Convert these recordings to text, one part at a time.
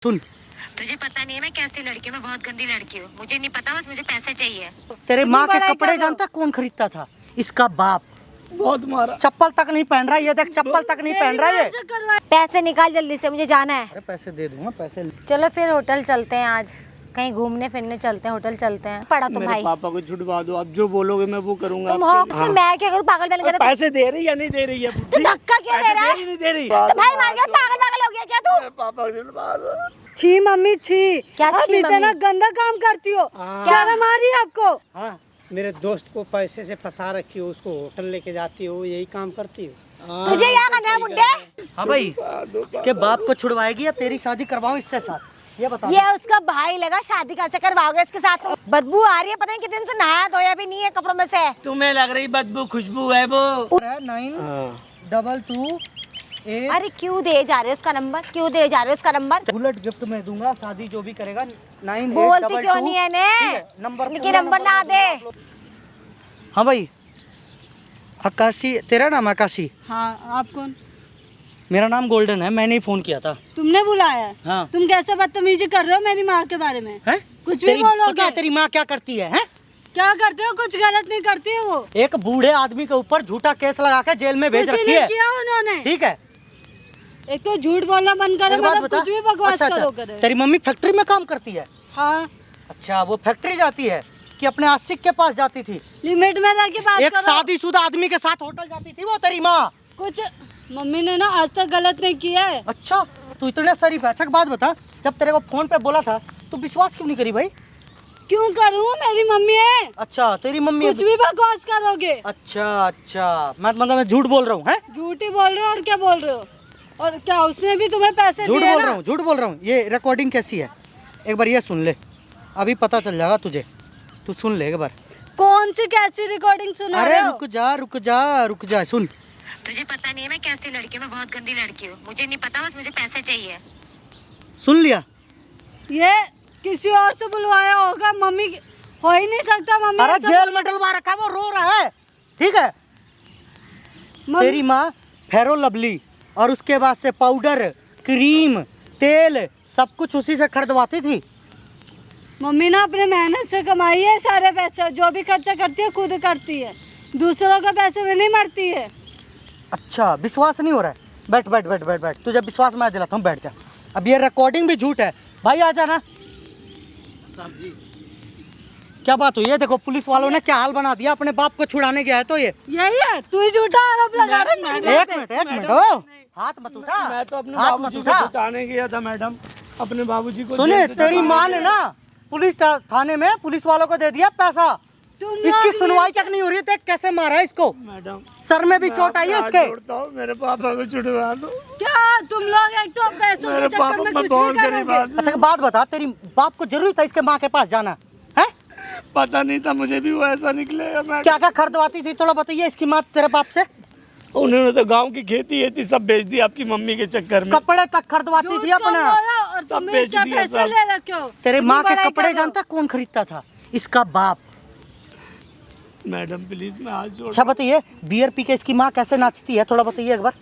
सुन, तुझे पता नहीं है मैं कैसी लड़की हूँ। मैं बहुत गंदी लड़की हूँ। मुझे नहीं पता, बस मुझे पैसे चाहिए। तेरे माँ के कपड़े जानता कौन खरीदता था? इसका बाप। बहुत मारा। चप्पल तक नहीं पहन रहा है, ये देख चप्पल तक नहीं पहन रहा है ये। पैसे निकाल जल्दी से, मुझे जाना है। अरे पैसे दे दूंगा, पैसे। चलो फिर होटल चलते हैं, आज कहीं घूमने फिरने चलते हैं, होटल चलते हैं। पढ़ा तो मेरे भाई पापा को छुड़वा दो, अब जो बोलोगे मैं वो करूंगा। तुम हो उसमें मैं क्या करूँ? पागल बन गया पैसे दे रही या नहीं दे रही है? तू धक्का क्यों दे रहा है? नहीं दे रही। तो भाई मार गया, पागल पागल हो गया क्या तू? पापा को छुड़वा दो। छी मम्मी छी, क्या आप छी इतना मम्मी? गंदा काम करती हो, शर्म आ रही है आपको? हाँ, मेरे दोस्त को पैसे से फंसा रखी हो, उसको होटल लेके जाती हो, यही काम करती हो? तुझे क्या करना है बुड्ढे? हाँ भाई, इसके बाप को छुड़वाएगी या तेरी शादी करवाऊं इससे साथ? ये बता। ये उसका भाई लगा, शादी कैसे करवाओगे इसके साथ? बदबू आ रही है, पता नहीं कितने दिन से नहाया धोया भी नहीं है कपड़ों में से। तुम्हें लग रही बदबू खुशबू है वो। 9228। अरे क्यों दे जा रहे हो उसका नंबर? क्यों दे जा रहे हो उसका नंबर? बुलेट गिफ्ट में दूंगा, शादी जो भी करेगा। 9822। बोलती क्यों नहीं है ने? नंबर इनके नंबर ना दे। हाँ भाई, आकाशी, तेरा नाम आकाशी? हाँ, आप कौन? मेरा नाम गोल्डन है, मैंने ही फोन किया था। तुमने बुलाया है? हाँ। तुम कैसे बदतमीजी कर रहे हो मेरी माँ के बारे में? है? कुछ भी बोलोगे? क्या तेरी माँ क्या करती है? क्या करते हो? कुछ गलत नहीं करती है वो। एक बूढ़े आदमी के ऊपर झूठा केस लगा के जेल में भेज कुछ रखी नहीं है। किया उन्होंने। ठीक है, एक तो झूठ बोलना बंद करो, एक बात मतलब बता। कुछ भी बकवास अच्छा, करो अच्छा, करे। तेरी मम्मी फैक्ट्री में काम करती है? हाँ, अच्छा, वो फैक्ट्री जाती है कि अपने आशिक के पास जाती थी? लिमिट में रह के बात एक करो। शादीशुदा आदमी के साथ होटल जाती थी वो तेरी माँ? कुछ मम्मी ने ना आज तक गलत नहीं किया है। अच्छा, तू इतने शरीफ है। अच्छा बात बता, जब तेरे को फोन पे बोला था तो विश्वास क्यों नहीं करी भाई? क्यों करूँ? मेरी मम्मी है। अच्छा, तेरी मम्मी है। कुछ भी बकवास करोगे। अच्छा अच्छा, मैं झूठ बोल रहा हूँ? हैं? झूठ ही बोल रहे हो और क्या बोल रहे हो? और क्या उसने भी तुम्हें पैसे झूठ दिए बोल ना? रहा हूँ, झूठ बोल रहा हूँ। ये रिकॉर्डिंग कैसी है एक बार ये सुन ले, अभी पता चल जाएगा तुझे। तू सुन ले एक बार। कौन सी कैसी रिकॉर्डिंग सुना अरे रहे हो? रुक जा रुक जा रुक जा, सुन। तुझे पता नहीं है मैं कैसी लड़की हूँ। मैं बहुत गंदी लड़की हूँ। मुझे नहीं पता, बस मुझे पैसे चाहिए। सुन लिया? ये किसी और से बुलवाया होगा, मम्मी हो ही नहीं सकता। मम्मी अरे ऐसा- जेल में डलवा रखा है, वो रो रहा है। ठीक है, तेरी माँ फेरो लवली और उसके बाद से पाउडर, क्रीम, तेल सब कुछ उसी से खरीदवाती थी। मम्मी ना अपने मेहनत से कमाई है सारे पैसे, जो भी खर्चा करती है खुद करती है, दूसरों के पैसे में नहीं मरती है। अच्छा, विश्वास नहीं हो रहा है? बैठ बैठ बैठ बैठ बैठ, तुझे विश्वास मैं दिलाता हूँ, बैठ जा। अब ये रिकॉर्डिंग भी झूठ है भाई, आ जाना। साहब जी, क्या बात हुई है? देखो पुलिस वालों ने क्या हाल बना दिया, अपने बाप को छुड़ाने गया है तो ये। यही है, तू ही झूठा आरोप लगा रहा है। एक मिनट ओ, हाथ मत उठा, मैं तो अपने हाथ मत बाबूजी को उठा। छुटाने गया था मैडम, अपने बाबूजी को। सुने, जेल से तेरी छुटाने माँ ने गया। ना पुलिस थाने में पुलिस वालों को दे दिया पैसा। तुम इसकी लोग सुनवाई तक नहीं हो रही है। देख कैसे मारा है इसको, मैडम सर में भी चोट आई है इसके। जोड़ता हूँ, मेरे पापा को छुड़वा दो। क्या तुम लोग एक तो पैसों मेरे के चक्कर पापा में मैं कुछ बहुत भी गरीब करोगे। आदमी। अच्छा बात बता, तेरी बाप को जरूरी था इसके माँ के पास जाना है? पता नहीं था मुझे भी वो ऐसा निकलेगा मैडम। क्या क्या खरीदवाती थी थोड़ा बताइए इसकी माँ तेरे बाप से? उन्होंने तो गांव की खेती थी सब बेच दी आपकी मम्मी के चक्कर में। कपड़े तक खरीदवाती झूठ थी कम अपना। बोलो और सब तुम बेच क्या दिया पैसे सब। ले रखे हो? तेरे तुम माँ ही के बड़ाई कपड़े करो। जानता कौन खरीदता था? इसका बाप। मैडम प्लीज मैं हाथ जोड़। अच्छा बताइए, बियर पी के इसकी माँ कैसे नाचती है थोड़ा बताइए एक बार।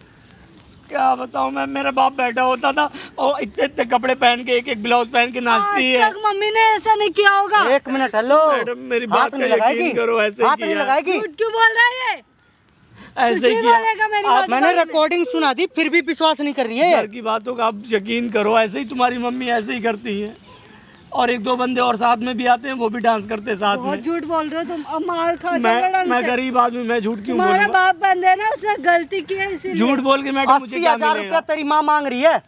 क्या बताऊं मैं, मेरा बाप बैठा होता था और इतने इतने कपड़े पहन के एक एक ब्लाउज पहन के नाचती आज है। तक मम्मी ने ऐसा नहीं किया होगा। एक मिनट, हेलो मैडम, मेरी बात हाथ का नहीं यकीन लगाएगी, करो, ऐसे हाथ किया नहीं है। लगाएगी। झूठ क्यों बोल रहा है ये? ऐसे कुछ भी किया। बोलेगा मेरी माँ के मैंने बारे में। रिकॉर्डिंग सुना दी फिर भी विश्वास नहीं कर रही है। सर की बातों का आप यकीन करो, ऐसे ही तुम्हारी मम्मी ऐसे ही करती है। और एक दो बंदे और साथ में भी आते हैं, वो भी डांस करते हैं साथ बहुत में। झूठ बोल रहे हो तुम। अब मार खा चलो मैं ढंग से। गरीब आदमी, मैं झूठ क्यों तुम्हारा बोलूंगा? बाप बंदे ना, उसने गलती की है इसीलिए। झूठ बोल के मैडम मुझे 80,000 क्या रुपया मिलेगा? तेरी माँ मांग रही है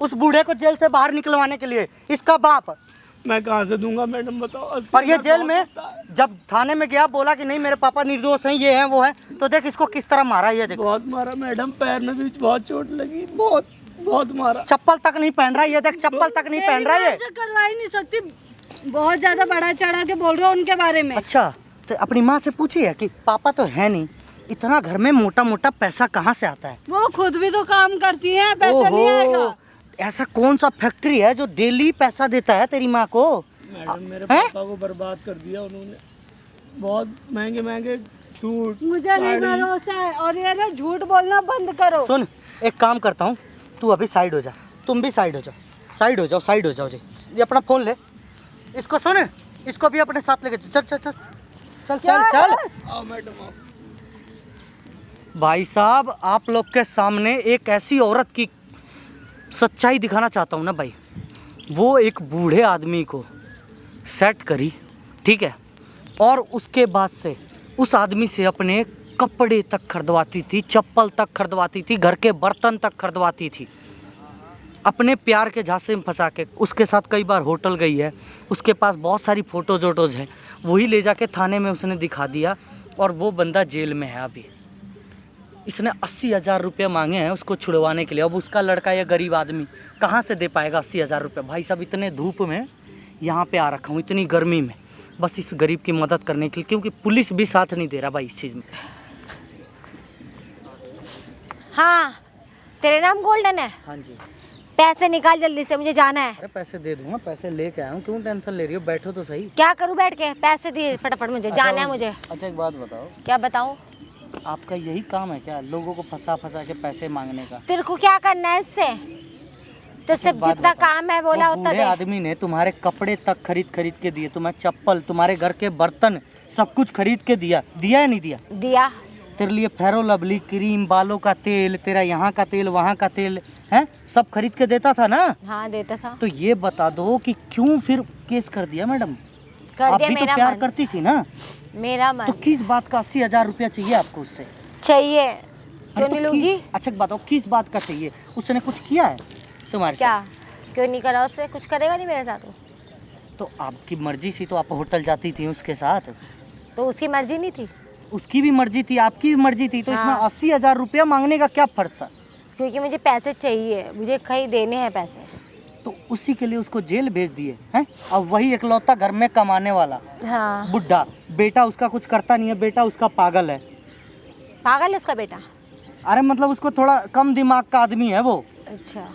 उस बूढ़े को जेल से बाहर निकलवाने के लिए, इसका बाप। मैं कहाँ से दूंगा मैडम बताओ? और ये जेल में जब थाने में गया बोला कि नहीं मेरे पापा निर्दोष हैं, ये हैं वो हैं, तो देख इसको किस तरह मारा ये देख। बहुत मारा मैडम, पैर में भी बहुत चोट लगी, बहुत बहुत मारा। चप्पल तक नहीं पहन रहा है ये देख, चप्पल तक नहीं पहन रहा है ये। ऐसे करवा ही नहीं सकती। बहुत ज्यादा बड़ा चढ़ा के बोल रहे हो उनके बारे में। अच्छा, तो अपनी माँ से पूछिए कि पापा तो है नहीं, इतना घर में मोटा मोटा पैसा कहाँ से आता है? वो खुद भी तो काम करती है, पैसा नहीं आएगा। ऐसा कौन सा फैक्ट्री है जो डेली पैसा देता है तेरी माँ को? मैडम मेरे हैं? पापा को बर्बाद कर दिया उन्होंने, बहुत महंगे महंगे सूट। मुझे नहीं साड़ी। भरोसा है। और ये ना झूठ बोलना बंद करो। सुन, एक काम करता हूँ, तू अभी साइड हो जा, तुम भी साइड हो जा। साइड हो जाओ जी। ये अपना फ़ोन ले, इसको सुन, इसको भी अपने साथ लेके चल चल चल चल चल चल। आओ मैडम आओ। भाई साहब, आप लोग के सामने एक ऐसी औरत की सच्चाई दिखाना चाहता हूँ ना भाई। वो एक बूढ़े आदमी को सेट करी, ठीक है, और उसके बाद से उस आदमी से अपने कपड़े तक खरीदवाती थी, चप्पल तक खरीदवाती थी, घर के बर्तन तक खरीदवाती थी, अपने प्यार के झांसे में फंसा के। उसके साथ कई बार होटल गई है, उसके पास बहुत सारी फ़ोटोज वोटोज हैं, वही ले जाके थाने में उसने दिखा दिया और वो बंदा जेल में है अभी। इसने 80,000 रुपये मांगे हैं उसको छुड़वाने के लिए। अब उसका लड़का या गरीब आदमी कहाँ से दे पाएगा 80,000 रुपये? भाई साहब, इतने धूप में यहाँ पे आ रखा हूँ, इतनी गर्मी में, बस इस गरीब की मदद करने के लिए, क्योंकि पुलिस भी साथ नहीं दे रहा भाई इस चीज़ में। हाँ, तेरे नाम गोल्डन है? हाँ जी। पैसे निकाल जल्दी से, मुझे जाना है। अरे पैसे दे दूंगा, पैसे लेके आया हूँ, क्यों टेंशन ले रही हो? बैठो तो सही। क्या करूँ बैठ के? पैसे दिए फटाफट, मुझे जाना है मुझे। अच्छा एक बात बताओ, क्या बताऊँ? आपका यही काम है क्या, लोगों को फंसा फंसा के पैसे मांगने का? तेरे को क्या करना है इससे? तो सब बात जितना बताओ, काम है बोला वो उतना बूढ़े दे। आदमी ने तुम्हारे कपड़े तक खरीद के दिए, तुम्हारे चप्पल, तुम्हारे घर के बर्तन, सब कुछ खरीद के दिया या नहीं दिया? दिया। तेरे लिए फेरो लवली क्रीम, बालों का तेल, तेरा यहाँ का तेल, वहाँ का तेल है, सब खरीद के देता था ना? हाँ देता था। तो ये बता दो कि क्यों फिर केस कर दिया मैडम? कर आप दिया। भी तो मेरा प्यार मन, करती थी ना? मेरा मन तो किस बात का 80,000 रुपया चाहिए आपको उससे? चाहिए, क्यों अरे नहीं तो लूंगी? अच्छा एक बात बताओ, किस बात का चाहिए? उसने कुछ किया है तुम्हारे क्या क्यों नहीं करा? उससे कुछ करेगा नहीं मेरे साथ वो? साथ? तो आपकी मर्जी थी तो आप होटल जाती थी उसके साथ? तो उसकी मर्जी नहीं थी? उसकी भी मर्जी थी, आपकी भी मर्जी थी, तो इसमें हाँ। 80,000 रुपया मांगने का क्या फर्क था? क्योंकि मुझे पैसे चाहिए, मुझे कहीं देने हैं पैसे। तो उसी के लिए उसको जेल भेज दिए हैं? अब वही इकलौता घर में कमाने वाला हाँ। बुढ़ा, बेटा उसका कुछ करता नहीं है, बेटा उसका पागल है। पागल है उसका बेटा? अरे मतलब उसको थोड़ा कम दिमाग का आदमी है वो। अच्छा,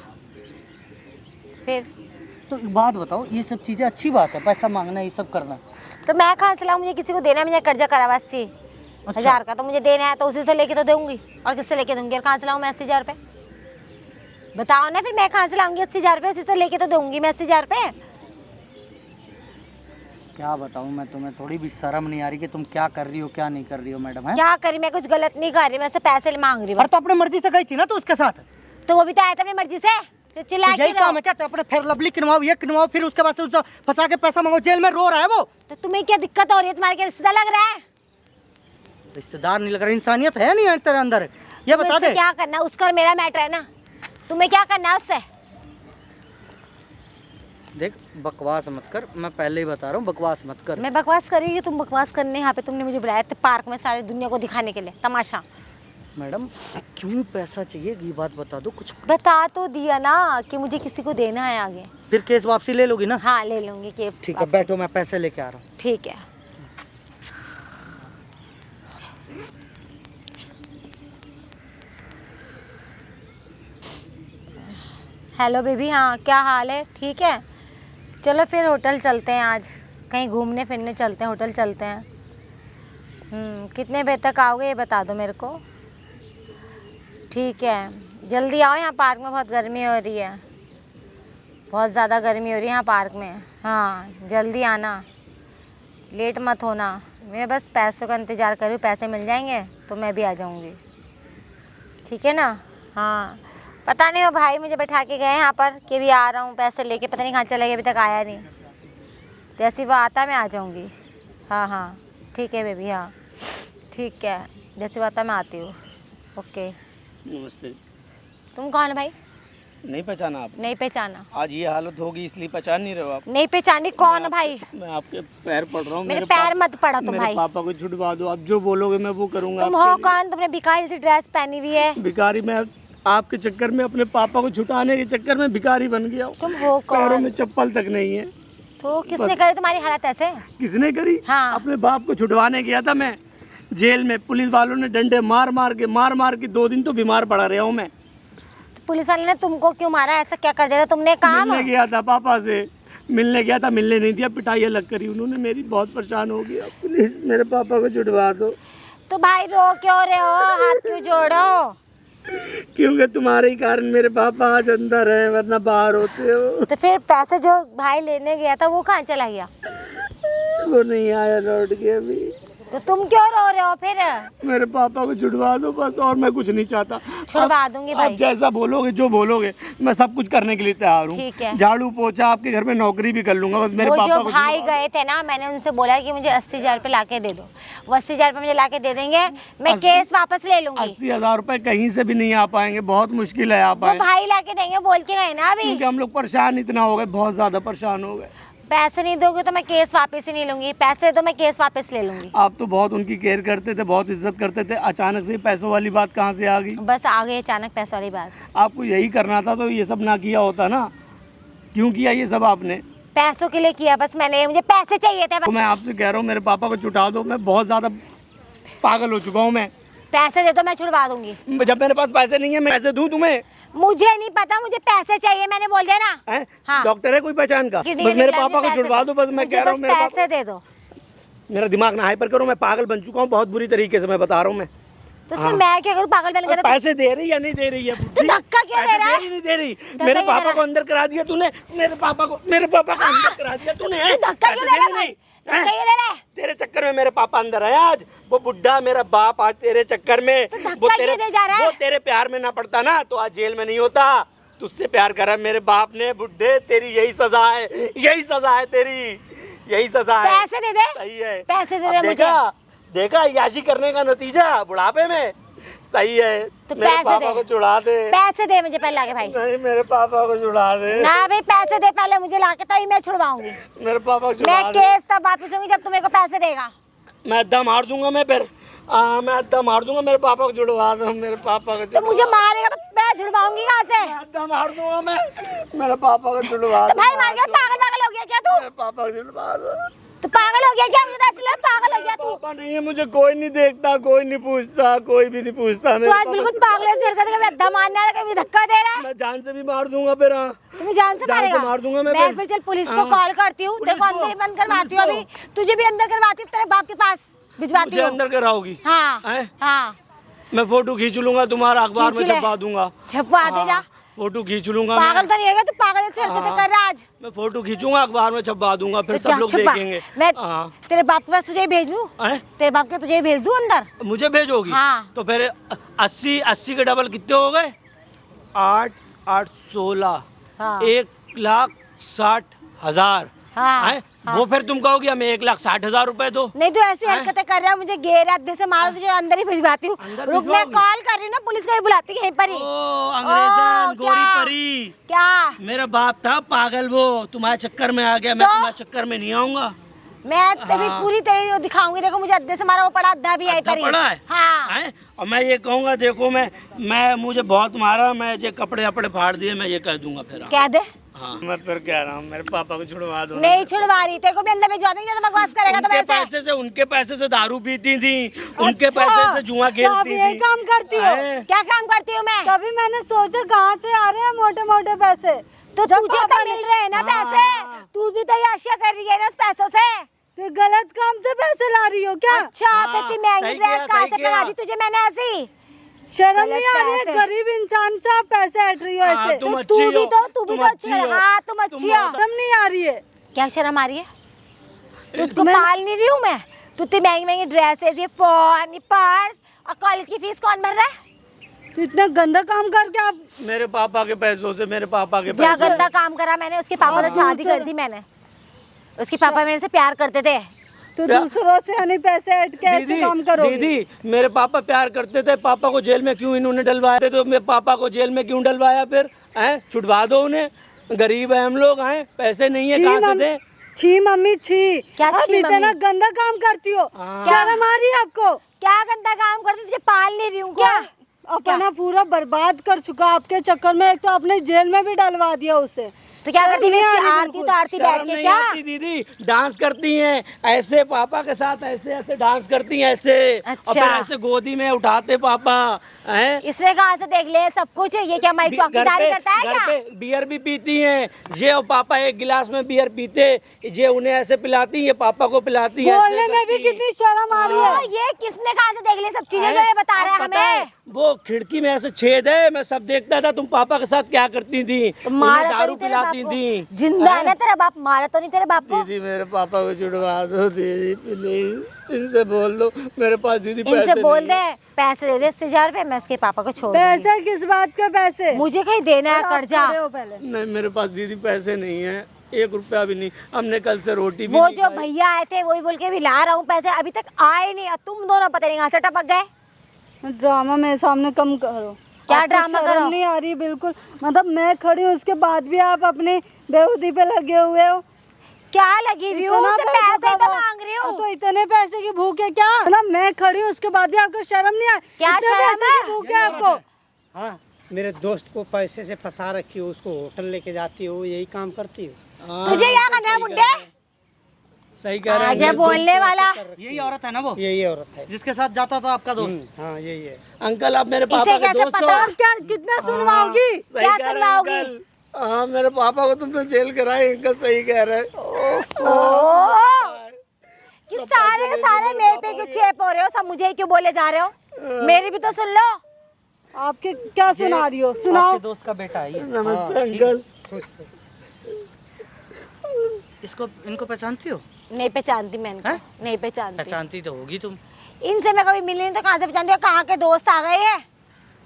फिर? तो एक बात बताओ, ये सब चीज़ें अच्छी बात है, पैसा मांगना ये सब करना? तो मैं कहाँ से लाऊं? मुझे किसी को देना है, मुझे कर्जा करा हुआ 80,000 का, तो मुझे देना है, तो उसी से लेके तो दूंगी। और किससे लेके दूंगी? और कहाँ से लाऊं मैं 80,000 रुपये? बताओ ना, फिर मैं कहाँ से लाऊंगी 80,000 रुपये? उसी से लेके तो दूंगी मैं 80,000 रुपये। क्या बताऊँ मैं तुम्हें, थोड़ी भी शर्म नहीं आ रही कि तुम क्या कर रही हो क्या नहीं कर रही हो मैडम? है क्या करी? मैं कुछ गलत नहीं कर रही, मैं से पैसे मांग रही हूँ। और तो अपने मर्जी से गई थी ना तो उसके साथ? तो वो भी तो आया था अपनी मर्जी से, तो चिल्ला तो यही क्यों रहे हो? काम है क्या? तो अपने फेयर लवली किनवाओ, ये किनवाओ, फिर उसके बाद से उसको फंसा के पैसा मांगो, जेल में रो रहा है वो। तो तुम्हें क्या दिक्कत हो रही है? तुम्हारे क्या रिश्तेदार लग रहा है? रिश्तेदार नहीं लग रहा, इंसानियत है नहीं तेरे अंदर? ये बता उससे दे। क्या करना? उसका और मेरा मैटर है ना, तुम्हें क्या करना है उससे? देख बकवास मत कर, मैं पहले ही बता रहा हूँ, बकवास मत कर। मैं बकवास कर रही हूँ? तुम बकवास करने यहाँ पे तुमने मुझे बुलाया था पार्क में सारी दुनिया को दिखाने के लिए तमाशा। मैडम क्यों पैसा चाहिए ये बात बता दो कुछ। बता तो दिया ना कि मुझे किसी को देना है आगे। फिर केस वापसी ले लोगी ना? हाँ ले लूंगी कि ठीक है, बैठो, मैं पैसे लेके आ रहा हूँ। ठीक है। हेलो बेबी, हाँ क्या हाल है? ठीक है, चलो फिर होटल चलते हैं, आज कहीं घूमने फिरने चलते हैं, होटल चलते हैं। कितने बजे तक आओगे ये बता दो मेरे को। ठीक है, जल्दी आओ, यहाँ पार्क में बहुत गर्मी हो रही है, बहुत ज़्यादा गर्मी हो रही है यहाँ पार्क में। हाँ जल्दी आना, लेट मत होना। मैं बस पैसों का इंतज़ार कर रही हूँ, पैसे मिल जाएंगे तो मैं भी आ जाऊँगी, ठीक है ना? हाँ पता नहीं वो भाई मुझे बैठा के गए यहाँ पर कि भी आ रहा हूँ पैसे लेके, पता नहीं कहाँ चला गया, अभी तक आया नहीं। जैसे वो आता मैं आ जाऊँगी। हाँ हाँ ठीक है बेबी, हाँ ठीक है, जैसे वो आता मैं आती हूँ। ओके। नमस्ते। तुम कौन है भाई? नहीं पहचाना आप? नहीं पहचाना। आज ये हालत होगी इसलिए पहचान नहीं रहे हो आप? नहीं पहचानी। कौन है भाई? मैं आपके पैर पड़ रहा हूँ। मेरे पैर मत पड़ा तुम मेरे भाई। पापा को छुड़वा दो, आप जो बोलोगे मैं वो करूँगा। तुम हो कौन? तुमने भिखारी सी ड्रेस पहनी हुई है। भिखारी? मैं आपके चक्कर में, अपने पापा को छुटाने के चक्कर में भिखारी बन गया हूँ। तुम हो पैरों कौन? में चप्पल तक नहीं है। तो किसने करी तुम्हारी हालत ऐसे? किसने करी? हाँ। अपने बाप को छुटवाने गया था मैं जेल में, पुलिस वालों ने डंडे मार मार के 2 दिन तो बीमार पड़ा रहा हूँ मैं। तो पुलिस वाले ने तुमको क्यों मारा? ऐसा क्या कर दिया था तुमने? काम मिलने गया था पापा से, मिलने गया था, मिलने नहीं दिया, पिटाई अलग करी उन्होंने मेरी, बहुत परेशान हो गया। प्लीज मेरे पापा को छुड़वा दो। तो भाई रो क्यों रहे हो? हाथ क्यों जोड़ो? क्योंकि तुम्हारे ही कारण मेरे पापा आज अंदर हैं, वरना बाहर होते हो। तो फिर पैसे जो भाई लेने गया था वो कहाँ चला गया? वो नहीं आया लौट के अभी। तो तुम क्यों रो रहे हो फिर? मेरे पापा को छुड़वा दो बस, और मैं कुछ नहीं चाहता। छुड़वा दूंगी आप भाई। जैसा बोलोगे, जो बोलोगे, मैं सब कुछ करने के लिए तैयार ठीक है। हूँ। झाड़ू पोछा आपके घर में नौकरी भी कर लूंगा, बस मेरे वो पापा जो को भाई छुड़वा गए थे ना, मैंने उनसे बोला कि मुझे 80,000 रुपये ला के दे दो। वो 80,000 रुपये मुझे ला के दे देंगे, मैं केस वापस ले दो। लूंगी। 80,000 रुपए कहीं से भी नहीं आ पाएंगे, बहुत मुश्किल है आ वो पाए, भाई ला के देंगे बोल के गए ना अभी। क्योंकि हम लोग परेशान इतना हो गए, बहुत ज्यादा परेशान हो गए। पैसे नहीं दोगे तो मैं केस वापस ही नहीं लूंगी, पैसे तो मैं केस वापस ले लूंगी। आप तो बहुत उनकी केयर करते थे, बहुत इज्जत करते थे, अचानक से पैसों वाली बात कहाँ से आ गई? बस आ गई अचानक पैसे वाली बात। आपको यही करना था तो ये सब ना किया होता ना। क्यों किया ये सब आपने? पैसों के लिए किया बस मैंने, मुझे पैसे चाहिए थे तो बस। मैं आपसे कह रहा हूँ मेरे पापा को छुटा दो, मैं बहुत ज्यादा पागल हो चुका हूँ मैं। पैसे दे दो, मैं छुड़वा दूंगी। जब मेरे पास पैसे नहीं है, मैं पैसे दूं तुम्हें? मुझे नहीं पता, मुझे पैसे चाहिए, मैंने बोल दिया ना। हैं? हाँ। डॉक्टर है कोई पहचान का? किडनी बस मेरे निकला, पापा को पैसे छुड़वा दो बस, मैं मुझे कह रहा हूँ बस मेरे पैसे पापा। दे दो। मेरा दिमाग ना हाइपर करो, मैं पागल बन चुका हूँ बहुत बुरी तरीके से, मैं बता रहा हूँ मैं। तो उसमें मैं क्या करूँ, पागल बन गया? पैसे दे रही या नहीं दे रही है? तो धक्का क्यों दे रहा है? नहीं दे रही। धक्का मेरे क्यों दे पापा रहा को अंदर करा दिया तूने, मेरे पापा को अंदर करा दिया तूने। तो धक्का क्यों दे रहा है भाई? धक्का क्यों दे रहा है? तेरे चक्कर में मेरे पापा अंदर है आज। वो बुढ़ा मेरा बाप आज तेरे चक्कर में, तो धक्का क्यों दे जा रहा है? वो तेरे प्यार में ना पड़ता ना तो आज जेल में नहीं होता। तुझसे प्यार करा मेरे बाप ने, बुढ़े तेरी यही सजा है, यही सजा है तेरी, यही सजा है। पैसे दे दे। सही है, पैसे दे अब दे मुझे। देखा याशी करने का नतीजा बुढ़ापे में। सही है, तो मेरे पैसे पापा दे। को छुड़ा दे। पैसे दे मुझे पहले लाके भाई। नहीं, मेरे पापा को छुड़ा दे। ना भाई, पैसे दे पहले मुझे लाके, तभी मैं छुड़वाऊंगी। मेरे पापा को छुड़ा मैं दे। केस तब वापस लूंगी जब तू मेरे को पैसे देगा। मैं अद्धा मार दूंगा मैं फिर। मैं अद्धा मार दूंगा, मेरे पापा को छुड़वा दो, मेरे पापा को तो मुझे मारेगा तो मैं छुड़वाऊंगी कहाँ से? अद्धा मार दूंगा मैं, मेरे पापा को छुड़वा तो दो। भाई मार गया, पागल हो गया क्या तू? मेरे पापा को छुड़वा दो। तो पागल हो गया क्या? मुझे तो ऐसे लगा पागल हो गया तू। पापा नहीं है, मुझे कोई नहीं देखता, कोई नहीं पूछता, कोई भी नहीं पूछता। तू आज बिल्कुल पागल है, सिर कभी अद्धा मारना है, कभी धक्का दे रहा है। मैं जान से भी मार दूंगा फिर। तुम्हें जान से मारेगा? मार दूंगा मैं मैं फिर। फिर चल पुलिस को हाँ। कॉल करती हूँ, तेरे को पुलिस को? अंदर बंद करवाती हूँ पुलिस अभी, तुझे भी अंदर करवाती हूँ, तेरे बाप के पास भिजवाती मुझे हूँ। अंदर कराओगी? हाँ हैं? हाँ, मैं फोटो खींच लूंगा, तुम्हारा अखबार में खींच ले। छपवा दूंगा। छपवा दे जा। फोटो खींच लूंगा पागल मैं। तो नहीं है, तू पागल से हरकतें कर रहा है आज। मैं फोटो खींचूंगा, अखबार में छपवा दूंगा, फिर तो सब क्या लोग छपा? देखेंगे। मैं हाँ। तेरे बाप के पास तुझे ही भेज लूँ? हैं? तेरे बाप के तुझे ही भेज दूँ अंदर? मुझे भेजोगी? हाँ। तो फिर 80 के डबल कितने हो गए? 8 8 16 हाँ। 1,60,000। हाँ, हैं? हाँ। वो फिर तुम कहोगी हमें 1,60,000 रुपए दो। नहीं तो ऐसी हरकतें कर रहा है, मुझे घेर आधे से मारो, तुझे अंदर ही भिजवाती हूँ। अंदर रुक, मैं भिजवाओगी? कॉल कर रही हूँ ना, पुलिस को ही बुलाती हूँ यहीं पर ही। ओ अंग्रेजन, गोरी क्या? परी। क्या? मेरा बाप था पागल, वो तुम्हारे चक्कर में आ गया। मैं तो? तुम्हारे चक्कर में नहीं आऊंगा। मैं तभी हाँ। पूरी तेरी वो दिखाऊंगी, देखो मुझे अद्धे से मारा, वो पड़ा अद्धा भी यहीं पर ही। पड़ा है? हाँ। हैं? और मैं ये कहूंगा, देखो मैं मुझे बहुत मारा, मैं ये कपड़े अपड़े फाड़ दिए, मैं ये कह दूंगा फिर। कह दे। हाँ, मैं फिर कह रहा हूँ मेरे पापा को छुड़वा दो ना। नहीं छुड़वा रही, तेरे को भी अंदर भिजवा दूंगी, तो बकवास करेगा तो मेरे से। उनके पैसे से दारू पीती थी, उनके अच्छा, पैसे से जुआ तो आप खेलती यही थी। काम करती हो? हैं? क्या काम करती हूँ मैं? कभी मैंने सोचा कहाँ से आ रहे हैं मोटे मोटे पैसे? तो जब तुझे पापा तो ने- मिल रहे हैं ना पैसे, तू भी तो ये आशिया कर रही है ना उस पैसों से। तो गलत काम से पैसे ला रही हो क्या? अच्छा, तो हाँ, इतनी महंगी सही किया, ड्रेस कहाँ सही से किया। पहना दी तुझे मैंने ऐसी? शर्म गलत नहीं आ रही है? पैसे। गरीब इंसान से आप पैसे हट रही हो हाँ, ऐसे? तुम तो अच्छी तू भी हो, तो तुम अच्छी अच्छी है। हो। हाँ, तुम अच्छी हो। शर्म नहीं आ रही है? क्या शर्म आ रही है? तुझको पाल नहीं रही हूँ मैं? तू इतनी महंगी महंगी ड्रेसेस, ये फोन, ये पर्स, और कॉलेज की फीस कौन भर रहा है? तो इतना गंदा काम करके आप मेरे पापा के पैसों से, मेरे पापा के क्या पैसों गंदा काम करा मैंने? उसके पापा से शादी कर दी मैंने, उसके पापा मेरे से प्यार करते थे। तो दूसरों से यानी पैसे हट के ऐसे काम करोगे? दीदी, मेरे पापा प्यार करते थे, पापा को जेल में क्यों इन्होंने डलवाया थे? तो मेरे पापा को जेल में क्यों डलवाया फिर? हैं? छुड़वा दो उन्हें, गरीब है हम लोग, हैं, पैसे नहीं है, छी कहाँ से मम्मी, दें? छी मम्मी छी। क्या आप छी इतना मम्मी? गंदा काम करती हो, हाँ। शर्म आ रही है आपको? क्या गंदा काम करती, तुझे पाल नहीं रही हूँ क्या? अपना पूरा बर्बाद कर चुका आपके चक्कर में। एक तो आपने जेल में भी डलवा दिया उसे, तो क्या करती है शर्म नहीं आ रही आरती तो आरती बैठ शर्म के नहीं क्या? आती दीदी, डांस करती हैं ऐसे पापा के साथ, ऐसे ऐसे डांस करती हैं ऐसे, और अच्छा। फिर ऐसे गोदी में उठाते पापा हैं। इसने कहाँ से देख ले सब कुछ? ये क्या हमारी चौकीदारी करता है घर क्या? पे बियर भी पीती हैं ये, और पापा एक गिलास में बियर पीते, ये उन्हें ऐसे पिलाती, ये पापा को पिलाती है। बोलने में भी कितनी शर्म आ रही है। ओ, ये किसने कहाँ से देख ले सब चीजें जो ये बता रहे हैं हमें? वो खिड़की में ऐसे छेद है, मैं सब देखता था तुम पापा के साथ क्या करती थी, तो उन्हें मारा तो दारू नहीं तेरे पिलाती बाप थी। को? जिंदा है ना तेरा बाप? मारा तो नहीं तेरे बाप को? दीदी मेरे पापा को छुड़वा दो दीदी प्लीज, इनसे बोल दो मेरे पास दीदी पैसे इनसे बोल नहीं है। दे पैसे दे दे 80,000 रुपए, मैं इसके पापा को छोड़ दूंगी। पैसे किस बात के पैसे? मुझे कहीं देना है आप कर्जा। खड़े हो पहले। नहीं मेरे पास दीदी पैसे नहीं है, 1 रुपया भी नहीं, हमने कल से रोटी भी वो नहीं जो खाई। भैया आए थे वही बोल के भी ला रहा हूँ पैसे, अभी तक आए नहीं और तुम दोनों पता नहीं कहाँ से टपक गए। ड्रामा मेरे सामने कम करो। क्या आपको ड्रामा शर्म करो? नहीं आ रही बिल्कुल? मतलब मैं खड़ी हूँ उसके बाद भी आप अपनी बेहूदी पे लगे हुए हो। क्या लगी हुई हूँ? इतना उससे पैसा पैसे तो दबा- मांग रही हूँ। तो इतने पैसे की भूख है क्या? मतलब मैं खड़ी हूँ उसके बाद भी आपको शर्म नहीं आती? क्या इतने शर्म पैसे है? की भूख है आपको? हाँ, मेरे दोस्त को पैसे से फंसा रखी हो, उसको होटल लेके जाती हो, यही काम करती हो। हाँ, तुझे क्या करना है मुंडे? सही कह रहे हैं। आगे बोलने वाला। यही औरत है ना वो यही औरत है। जिसके साथ जाता था आपका दोस्त? हाँ यही है। अंकल आप मेरे इसे पापा के कैसे दोस्त पता? हो? और क्या कितना सुनवाओगी? सही क्या कह रहे हैं सुनवाओगी? अंकल। हाँ मेरे पापा को तुमने जेल कराए, अंकल सही कह रहे हैं। कि सारे के सारे मेरे पे क्यों चेप हो रहे हो? सब मुझे ही क्यों बोले जा रहे हो? मेरी भी तो सुन लो। आपके क्या सुना रही हो? सुनाओ। आपके दोस्त का बेटा है ये। नमस्ते अंकल। इसको इनको पहचानती हो? नहीं पहचानती मैं इनको, हैं? नहीं पहचानती। पहचानती तो होगी तुम। इनसे मैं कभी मिली नहीं तो कहाँ से पहचानती हूँ? कहाँ के दोस्त आ गए हैं?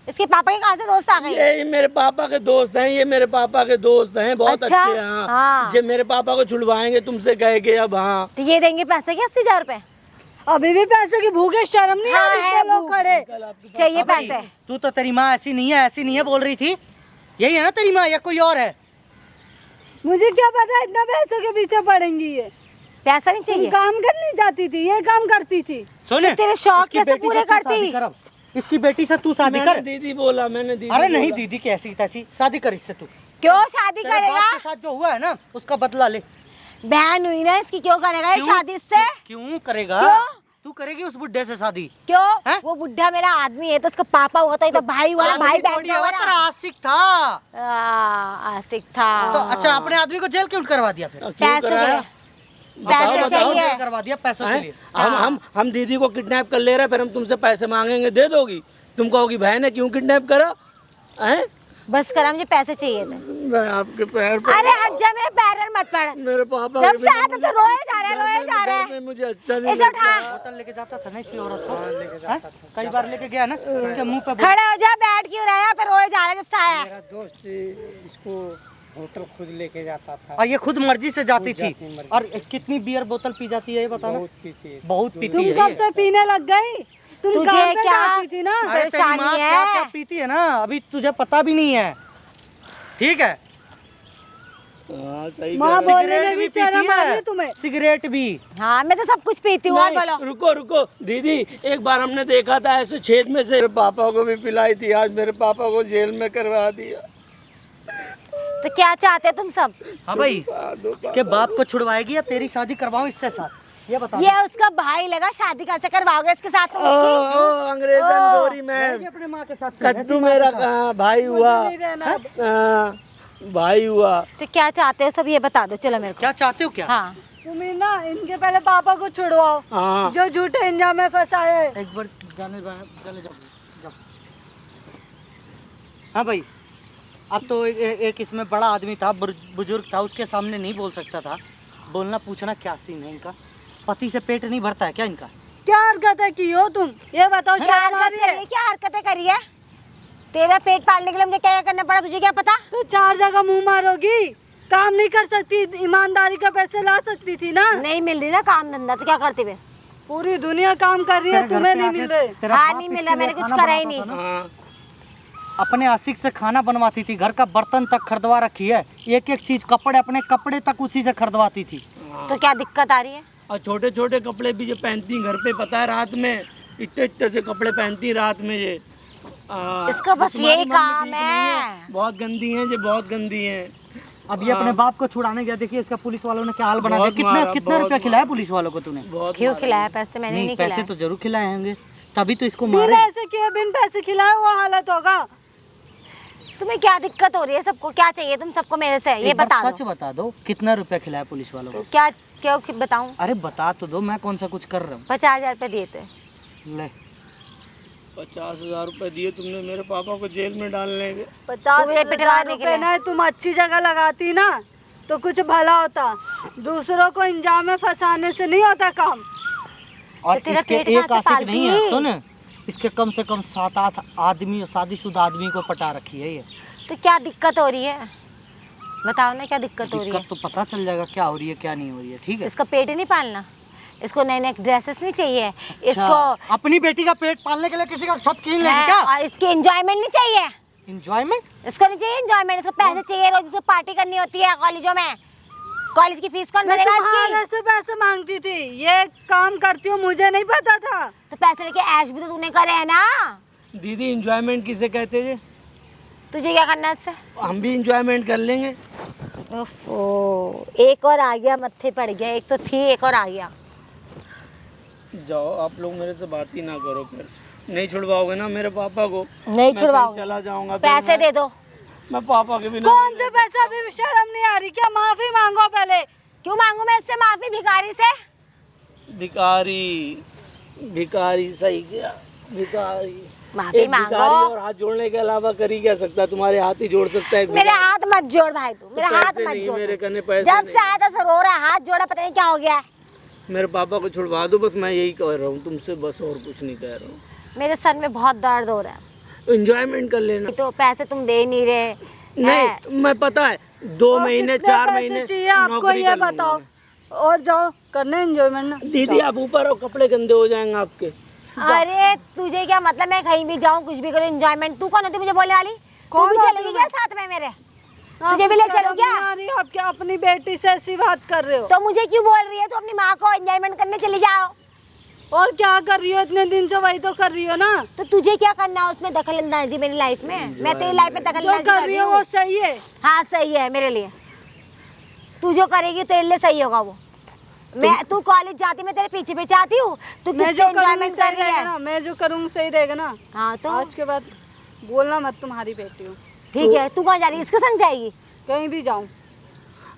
इसके पापा के कहाँ से दोस्त आ गए? ये मेरे पापा के दोस्त हैं, ये मेरे पापा के दोस्त हैं, बहुत अच्छा? अच्छे हैं। हाँ। हाँ। ये मेरे पापा को छुड़वाएंगे तुमसे कह के अब। हाँ तो ये देंगे पैसे क्या 80,000 रुपए? अभी भी पैसे की भूख है? शर्म नहीं आ हाँ, रही? है इतने लोग भूख। खड़े। चाहिए हाँ भाई, पैसे। तू तो तेरी माँ ऐसी नहीं है, ऐसी नहीं है बोल रही थी। यही है ना तेरी माँ या कोई और है? मुझे क्या पता इतना पैसों के पीछे पड़ेंगी ये। पैसा नहीं तुम चाहिए? काम करने जाती थी, ये काम करती थी। सुने तो तेरे शौक इसकी कैसे बेटी से पूरे तू शादी करती? कर अब। इसकी बेटी से तू शादी मैंने कर। दीदी बोला, मैंने दीदी अरे नहीं बोला। दीदी की ऐसी तैसी शादी कर इससे तू। क्यों शादी तेरे बाप करेगा? के साथ जो हुआ है ना उसका बदला ले। बहन हुई ना इसकी, क्यों करेगा ये क्यों? शादी इससे? क्यों करेगा? क्यों? तू करेगी उस बुड्ढे से शादी? क्यों? हैं? वो बुढ़ा मेरा आदमी है तो उसका पापा हुआ था, ये तो भाई हुआ ना, भाई आदमी बैठ थोड़ी गया है, वो हुआ तेरा ना। आशिक था। आशिक था। तो अच्छा अपने आदमी को जेल क्यों करवा दिया फिर? क्यों पैसे कराया? के पैसे चाहिए। जेल करवा दिया पैसों के हैं? लिए। हम दीदी को किडनैप कर ले रहे हैं, फिर हम तुमसे पैसे मांगेंगे, दे दोगी? तुम कहोगी बहन है क्यों किडनैप करा? हैं? बस करा, मुझे पैसे चाहिए थे। मैं आपके पैर पर, अरे हट जा, मेरे पैर में मत पड़। मेरे पापा जब के से आया तब से रोए जा रहा है, रोए जा रहा घर में है। मुझे अच्छा नहीं इसे उठा। होटल लेके जाता था ना इसी औरत को? हैं? कई बार लेके गया ना इसके मुंह पे खड़े हो जा, बैठ क्यों रहा है? फिर रोए जा रहा है जब से आया है। मेरा दोस्त इसको होटल खुद लेके जाता था। और ये खुद मर्जी से जाती खुद थी। जाती मर्जी और कितनी बियर बोतल पी जाती है ये बताना? बहुत पीती है। बहुत पीती तुम है कब ये। से पीने लग गई? तुम तुझे काम पे क्या? जाती थी ना। अरे तेरी परेशानी माँ है। क्या क्या पीती है ना अभी तुझे पता भी नहीं है। ठीक है? हाँ सही माँ कह रहे बोलने में भी पीती शर्म आ रही है तुम्हें? सिगरेट भी। हाँ मैं तो सब कुछ पीती हूँ। और नहीं, बोलो। रुको रुको दीदी, एक बार हमने देखा था ऐसे छेद में से, मेरे पापा को भी पिलाई थी, आज मेरे पापा को जेल में करवा दिया। तो क्या चाहते हो तुम सब? हाँ भाई इसके बाप को छुड़वाएगी या तेरी शादी करवाऊं इससे साथ ये बता। ये उसका भाई लगा, शादी कैसे करवाओगे इसके साथ तुम उसकी? ओ अंग्रेजन गोरी मैम, अपने माँ के साथ कद्दू मेरा कहाँ भाई हुआ? नहीं रहना अब। हाँ, भाई हुआ। तो क्या चाहते हो सब ये बता दो, चलो मेरे को। क्या चाहते हो क्या? हाँ तुम ना इनके पहले पापा को छुड़वाओ हाँ जो झूठे इंजाम में फंसाए है। एक बार जाने चले जाओ। हाँ भाई अब तो एक इसमें बड़ा आदमी था, बुजुर्ग था, उसके सामने नहीं बोल सकता था। बोलना पूछना क्या सीन है इनका? पति से पेट नहीं भरता है क्या इनका? क्या हरकतें की हो तुम? ये बताओ। क्या शर्म आ हरकत रही करी है? है? क्या हरकतें करी है? तेरा पेट पालने के लिए मुझे क्या क्या करना पड़ा, तुझे क्या पता? तो 4 जगह मुंह मारोगी? काम नहीं कर सकती? ईमानदारी का पैसे ला सकती थी ना। नहीं मिल रही ना काम धंधा, तो क्या करती मैं? पूरी दुनिया काम कर रही है, तेरे घर तुम्हें पे नहीं आके मिल रहे। तेरा हाँ बाप नहीं इसके मिला, लिए मैंने कुछ खाना करा ही बनाता नहीं। था ना? हाँ अपने आशिक से खाना बनवाती थी, घर का बर्तन तक खरीदवा रखी है, एक एक चीज, कपड़े, अपने कपड़े तक उसी से खरीदवाती थी। तो क्या दिक्कत आ रही है? और छोटे छोटे कपड़े भी जो पहनती घर पे, पता है रात में इतने इतने से कपड़े पहनती रात में ये। इसका बस तुम्हारी यही मम्मी काम ठीक नहीं है। बहुत गंदी हैं ये, बहुत गंदी हैं। अब ये अपने बाप को छुड़ाने गया, देखिए इसका पुलिस वालों ने क्या हाल बना दिया। बहुत कितना मारा, कितना बहुत रुपया खिलाया पुलिस वालों को तूने? बहुत क्यों मारा। खिलाया? पैसे मैंने नहीं पैसे खिलाए। तो जरूर खिलाए होंगे, तभी तो इसको बिन मारे। ऐसे किए बिन पैसे खिलाए वो हालत होगा। तुम्हें क्या दिक्कत हो रही है? सबको क्या चाहिए तुम सबको मेरे से? ये एक बार बता सच दो। बता दो, कितना रुपया खिलाया पुलिस वालों को? तो क्या क्या बताऊं? अरे बता तो दो, मैं कौन सा कुछ कर रहा 50,000 रुपए दिए थे। हूँ। ले 50,000 रुपए दिए तुमने मेरे पापा को जेल में डालने के। 50,000 रुपए ना तुम अच्छी जगह लगाती ना तो कुछ भला होता। दूसरों को इंजाम में फंसाने से नहीं होता काम। और तो तेरा इसके पेट कहाँ एक से आशिक पालती? नहीं है, सुन, इसके कम से कम 7-8 आदमी, शादीशुदा आदमी को पटा रखी है ये। तो क्या दिक्कत हो रही है? बताओ ना क्या दिक्कत हो रही है? दिक्कत तो पता चल जाएगा क्या हो रही है क्या नहीं हो रही है, ठीक है? इसका पेट ही नहीं पालना, इसको नए नए ड्रेसेस नहीं चाहिए, अच्छा, इसको अपनी बेटी का पेट पालने के लिए किसी का छत कीन लेगी है, क्या? और इसकी एंजॉयमेंट नहीं चाहिए। एंजॉयमेंट? इसको नहीं चाहिए एंजॉयमेंट, इसको पैसे चाहिए, रोज इसको पार्टी करनी होती है कॉलेजों में। कॉलेज की फीस कौन मैं भरेगा तुम्हारे इसकी? से पैसे मांगती थी, ये काम करती हूँ मुझे नहीं पता था। तो पैसे लेके ऐश भी तो तूने करे है ना। दीदी इंजॉयमेंट किसे कहते हैं? तुझे क्या करना है इससे? हम भी इंजॉयमेंट कर लेंगे। ओफो, एक और आ गया, मत्थे पड़ गया। एक तो थी, एक और आ गया। जाओ आप लोग मेरे से बात ही ना करो, फिर नहीं छुड़वाओगे ना मेरे पापा को? नहीं मैं छुड़वाऊंगी। कहीं चला जाऊंगा फिर पैसे दे दो। मैं पापा के बिना। कौन से पैसे? अभी शर्म नहीं आ रही क्या? माफी मांगो पहले। क्यों मांगू मैं इससे माफी भिखारी से? भिखारी, भिखारी सही किया, भिखारी। माफी एक भिखारी और मांगो। हाथ जोड़ने के अलावा कर ही क्या सकता है? तुम्हारे हाथ ही जोड़ सकता है एक मेरे भिखारी। हाथ मत जोड़ भाई, तू मेरा हाथ पैसे मत नहीं, जोड़। मेरे कने पैसे जब नहीं। से आया था सर रो रहा है, हाथ जोड़ा, पता नहीं क्या हो गया है। मेरे पापा को छुड़वा दो बस, मैं यही कह रहा हूँ तुमसे, बस और कुछ नहीं कह रहा हूँ। मेरे सर में बहुत दर्द हो रहा है। एंजॉयमेंट कर लेना। तो पैसे तुम दे नहीं रहे हैं। नहीं मैं पता है 2 महीने कितने 4 पैसे महीने चाहिए आपको नौकरी ये कर लूंगा बताओ। मैं। और जाओ करने एंजॉयमेंट ना। दीदी आप ऊपर आओ, कपड़े गंदे हो जाएंगे आपके। अरे तुझे क्या मतलब, मैं कहीं भी जाऊं कुछ भी करूं एंजॉयमेंट? तू कौन होती मुझे बोलने वाली? तू कौन भी होती चलेगी हूँ क्या मैं? साथ में मेरे? तुझे भी ले आपको चलो शर्म क्या? नहीं आ रही? आप क्या अपनी बेटी से ऐसी बात कर रहे हो? तो मुझे क्यों बोल रही है? तू अपनी माँ को एंजॉयमेंट करने चली जाओ। और क्या कर रही हो इतने दिन से? वही तो कर रही हो ना। तो तुझे क्या करना है उसमें दखल अंदाजी मेरी लाइफ में? मैं तेरी लाइफ में दखल जो अंदाजी कर कर रही रही हो वो हूँ। सही है। हाँ सही है मेरे लिए। तू जो करेगी तेरे लिए सही होगा वो। मैं तू कॉलेज जाती, मैं तेरे पीछे पीछे आती हूँ, तू मैं किससे जो करूँगी एंजॉयमेंट सही कर रही रहेगा है? ना। मैं जो करूँगी सही रहेगा ना। हाँ तो आज के बाद बोलना मत तुम्हारी बेटी हो। ठीक है। तू कहाँ जा रही है? इसके संग जाएगी? कहीं भी जाऊँ।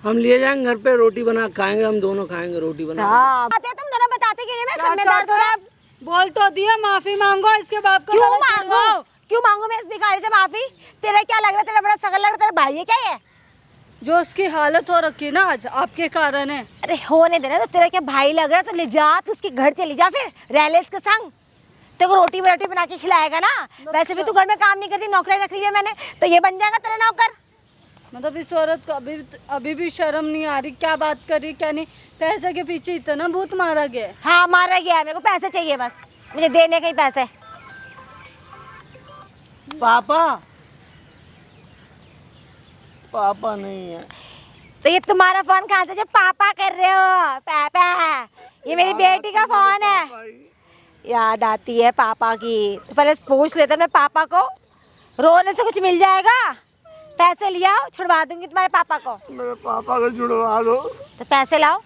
हम लिए जाएंगे घर पे, रोटी बना खाएंगे, हम दोनों खाएंगे रोटी बना। हाँ बताते तुम दोनों, बताते क्यों नहीं? मेरे सर में दर्द हो रहा है। बोल तो दिया, माफी मांगो इसके बाप को। क्यों गलत कर दो। मांगो? क्यों मांगू मैं इस भिखारी से माफी? तेरा क्या लग रहा है? तेरा बड़ा सगल लग रहा है? तेरा भाई है क्या ये? जो उसकी हालत हो रखी है ना आज आपके कारण है। अरे होने देना। तो तेरा क्या भाई लग रहा है? तो ले जा, तू उसके घर चली जा, फिर रह ले इसके संग। तेरे को रोटी वोटी बना के खिलाएगा ना। वैसे भी तू घर में काम नहीं करती, नौकरी रख रही है मैंने, तो ये बन जाएगा तेरा नौकर। मतलब इस औरत को अभी भी शर्म नहीं आ रही? क्या बात कर रही क्या नहीं? पैसे के पीछे इतना भूत मारा गया है। हाँ मारा गया है। मेरे को पैसे चाहिए बस, मुझे देने के ही पैसे। पापा, पापा नहीं है। तो ये तुम्हारा फोन कहाँ से जो पापा कर रहे हो? पापा, ये मेरी बेटी का फोन है। याद आती है पापा की। तो पहले पूछ लेते मैं पापा को, रोने से कुछ मिल जाएगा? पैसे लिया, छुड़वा दूंगी तुम्हारे पापा को। मेरे पापा को छुड़वा दो। तो पैसे लाओ,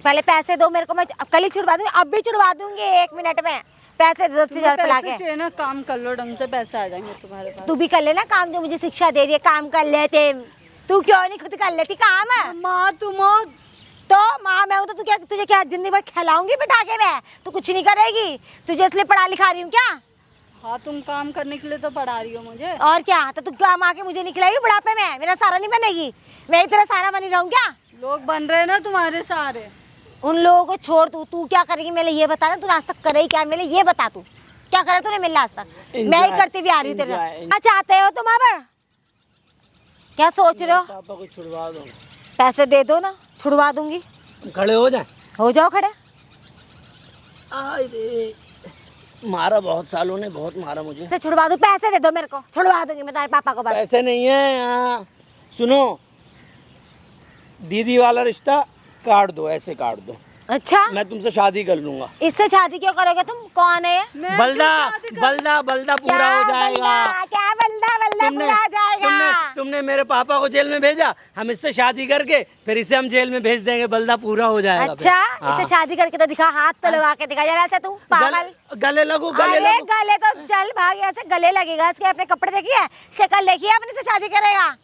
पहले पैसे दो मेरे को, मैं कल ही छुड़वा दूंगी, अब भी छुड़वा दूंगी 1 मिनट में। पैसे 10,000 रुपये ला पैसे के। चाहिए ना, काम कर लो ढंग से, पैसे आ जाएंगे तुम्हारे पास। तू भी कर लेना काम, जो मुझे शिक्षा दे रही है, काम कर लेते। तू क्यों नहीं खुद कर लेती काम? माँ तुम हो तो माँ मैं हूँ तो तू क्या, तुझे क्या जिंदगी भर खिलाऊंगी बिठा के? मैं तू कुछ नहीं करेगी? तुझे इसलिए पढ़ा लिखा रही हूँ क्या? हाँ तुम काम करने के लिए तो पढ़ा रही हो मुझे। और क्या? तो तू काम आके मुझे नहीं खिलाई बुढ़ापे में? मेरा सारा नहीं बनेगी? मैं ही तेरा सारा बनी रहूँ क्या? लोग बन रहे हैं ना तुम्हारे सहारे। उन लोगों को छोड़, तू क्या करेगी मेरे लिए? ये बता ना, तू आज तक करे क्या मेरे लिए? ये बता, तू क्या करे तूने मेरे लिए आज तक? मैं ही करती भी आ रही हूँ तेरे साथ। क्या चाहते हो तुम? अब क्या सोच रहे हो? पापा को छुड़वा दो। पैसे दे दो ना, छुड़वा दूंगी। खड़े हो जाए। हो जाओ खड़े। अरे मारा, बहुत सालों ने बहुत मारा मुझे। तो छुड़वा दूं? पैसे दे दो मेरे को, छुड़वा दूंगी मैं तुम्हारे पापा को बस। पैसे नहीं है यहाँ। सुनो, दीदी वाला रिश्ता काट दो, ऐसे काट दो। अच्छा, मैं तुमसे शादी कर लूंगा। इससे शादी क्यों करोगे तुम? कौन है ये? बल्दा बल्दा बल्दा पूरा हो जाएगा। क्या बल्दा बल्दा पूरा हो जाएगा? तुमने मेरे पापा को जेल में भेजा, हम इससे शादी करके फिर इसे हम जेल में भेज देंगे, बल्दा पूरा हो जाएगा। अच्छा, फिर। हाँ। इससे शादी करके तो दिखा, हाथ पे लगा के दिखा जरा ऐसे, तू पागल। गले लगो, गले अरे लगो। गले तो चल भाग यहाँ से, गले लगेगा इसके। अपने कपड़े देखिए, शक्ल देखिए अपने, से शादी करेगा।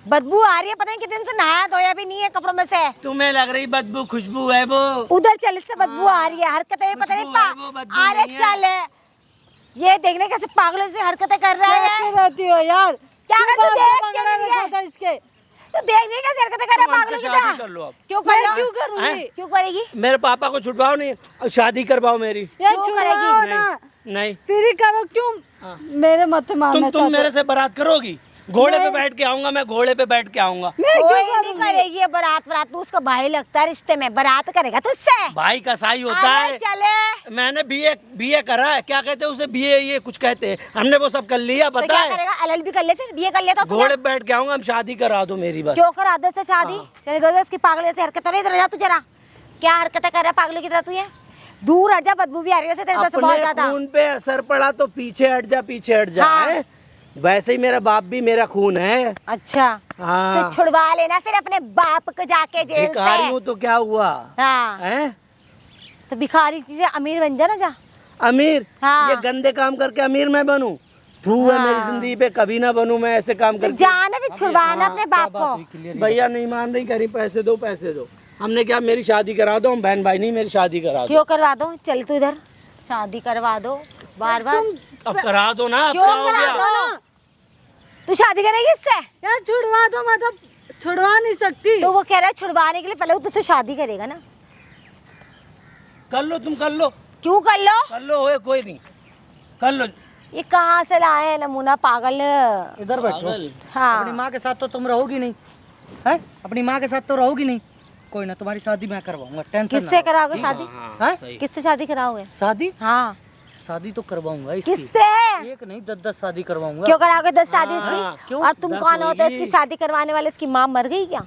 बदबू आ रही है, पता नहीं कितने दिन से नहाया धोया भी नहीं है कपड़ों में से। तुम्हें लग रही बदबू, खुशबू है वो। उधर चल, इससे बदबू आ रही है, हरकतें पता नहीं खुशबू है वो, बदबू अरे नहीं है। चल, ये देखने कैसे पागलों से हरकतें कर रहा है। कैसे रहती हो यार? क्या क्यों कर, तू बाप देख को क्या पकड़ा कर रही है? रखा था इसके? तो देख नहीं कैसे हरकतें कर रहा है तुम पागलों हमसे की शादी तरह। कर लो अब। क्यों मैं कर क्यों लो? करूंगी? क्यों करेगी? मेरे पापा को छुड़वाओ नहीं, अब शादी करवाओ मेरी। यार क्यों छुड़वाओ करेगी? ना, नहीं, फिर ही करो। क्यों मेरे मत मारना तुम मेरे से बारात करोगी? घोड़े पे बैठ के आऊंगा मैं, घोड़े पे बैठ के आऊंगा। मैं क्यों कोई नहीं करूंगी? करेगी ये बारात। बारात तू उसका भाई लगता है रिश्ते में, बारात करेगा तुझसे। भाई का साई होता अरे है। चले, मैंने बीए करा है, क्या कहते हैं उसे, बीए ये कुछ कहते हैं, हमने वो सब कर लिया, तो पता क्या है। करेगा? एलएलबी कर ले, फिर बीए कर लेता तो घोड़े पे बैठ के आऊंगा, हम शादी करा दो मेरी बस। क्यों करा दे से शादी? चले दो इसकी पागल जैसी हरकत। इधर जा तू जरा, क्या हरकतें कर रहा है पागल की तरह तू? ये दूर हट जा, बदबू भी आ रही है वैसे तेरे से बहुत अपने ज्यादा। खून पे असर पड़ा तो पीछे हट जा, पीछे हट जा। हाँ। हैं? वैसे ही मेरा बाप भी मेरा खून है। अच्छा, हाँ। तो छुड़वा लेना फिर अपने बाप को जाके जेल भिखारी से। हूँ तो क्या हुआ हाँ, है? तो भिखारी की जगह अमीर बन जा ना जा। अमीर? हाँ। ये गंदे काम करके अमीर मैं बनूं? थू है हाँ। मेरी जिंदगी पे, कभी ना बनूं मैं ऐसे काम तो करके। जाना फिर छुड़वाना अपने बाप को। भैया नहीं मान रही, कह रही पैसे दो, पैसे दो। हमने क्या, मेरी शादी करा दो, हम बहन भाई नहीं, मेरी शादी करा दो। क्यों करवा दो? चल तू इधर, शादी करवा दो बार बार। अब करा दो ना, अब क्यों क्या हो करा गया? दो? तू शादी करेगी इससे? यार छुड़वा दो, मतलब छुड़वा नहीं सकती। तो वो कह रहा है छुड़वाने के लिए पहले वो तुझसे शादी करेगा ना। कर लो, तुम कर लो, क्यों कर लो? कर लो, होए कोई नहीं, कर लो। ये कहाँ से लाए हैं नमूना पागल? इधर बैठो। पागल। हाँ, अपनी माँ के साथ तो तुम रहोगी नहीं, है? अपनी माँ के साथ तो रहोगी नहीं। कोई ना, तुम्हारी शादी मैं करवाऊंगा, टेंशन किससे कराओगे शादी? हाँ, है? किससे शादी कराओगे? शादी हाँ, शादी तो करवाऊंगा इसकी। किससे? एक नहीं 10 शादी करवाऊंगा। क्यों कराओगे 10 शादी हाँ, इसकी? क्यों? और तुम 10 कौन होते हो होगी। इसकी शादी करवाने वाले? इसकी माँ मर गई क्या?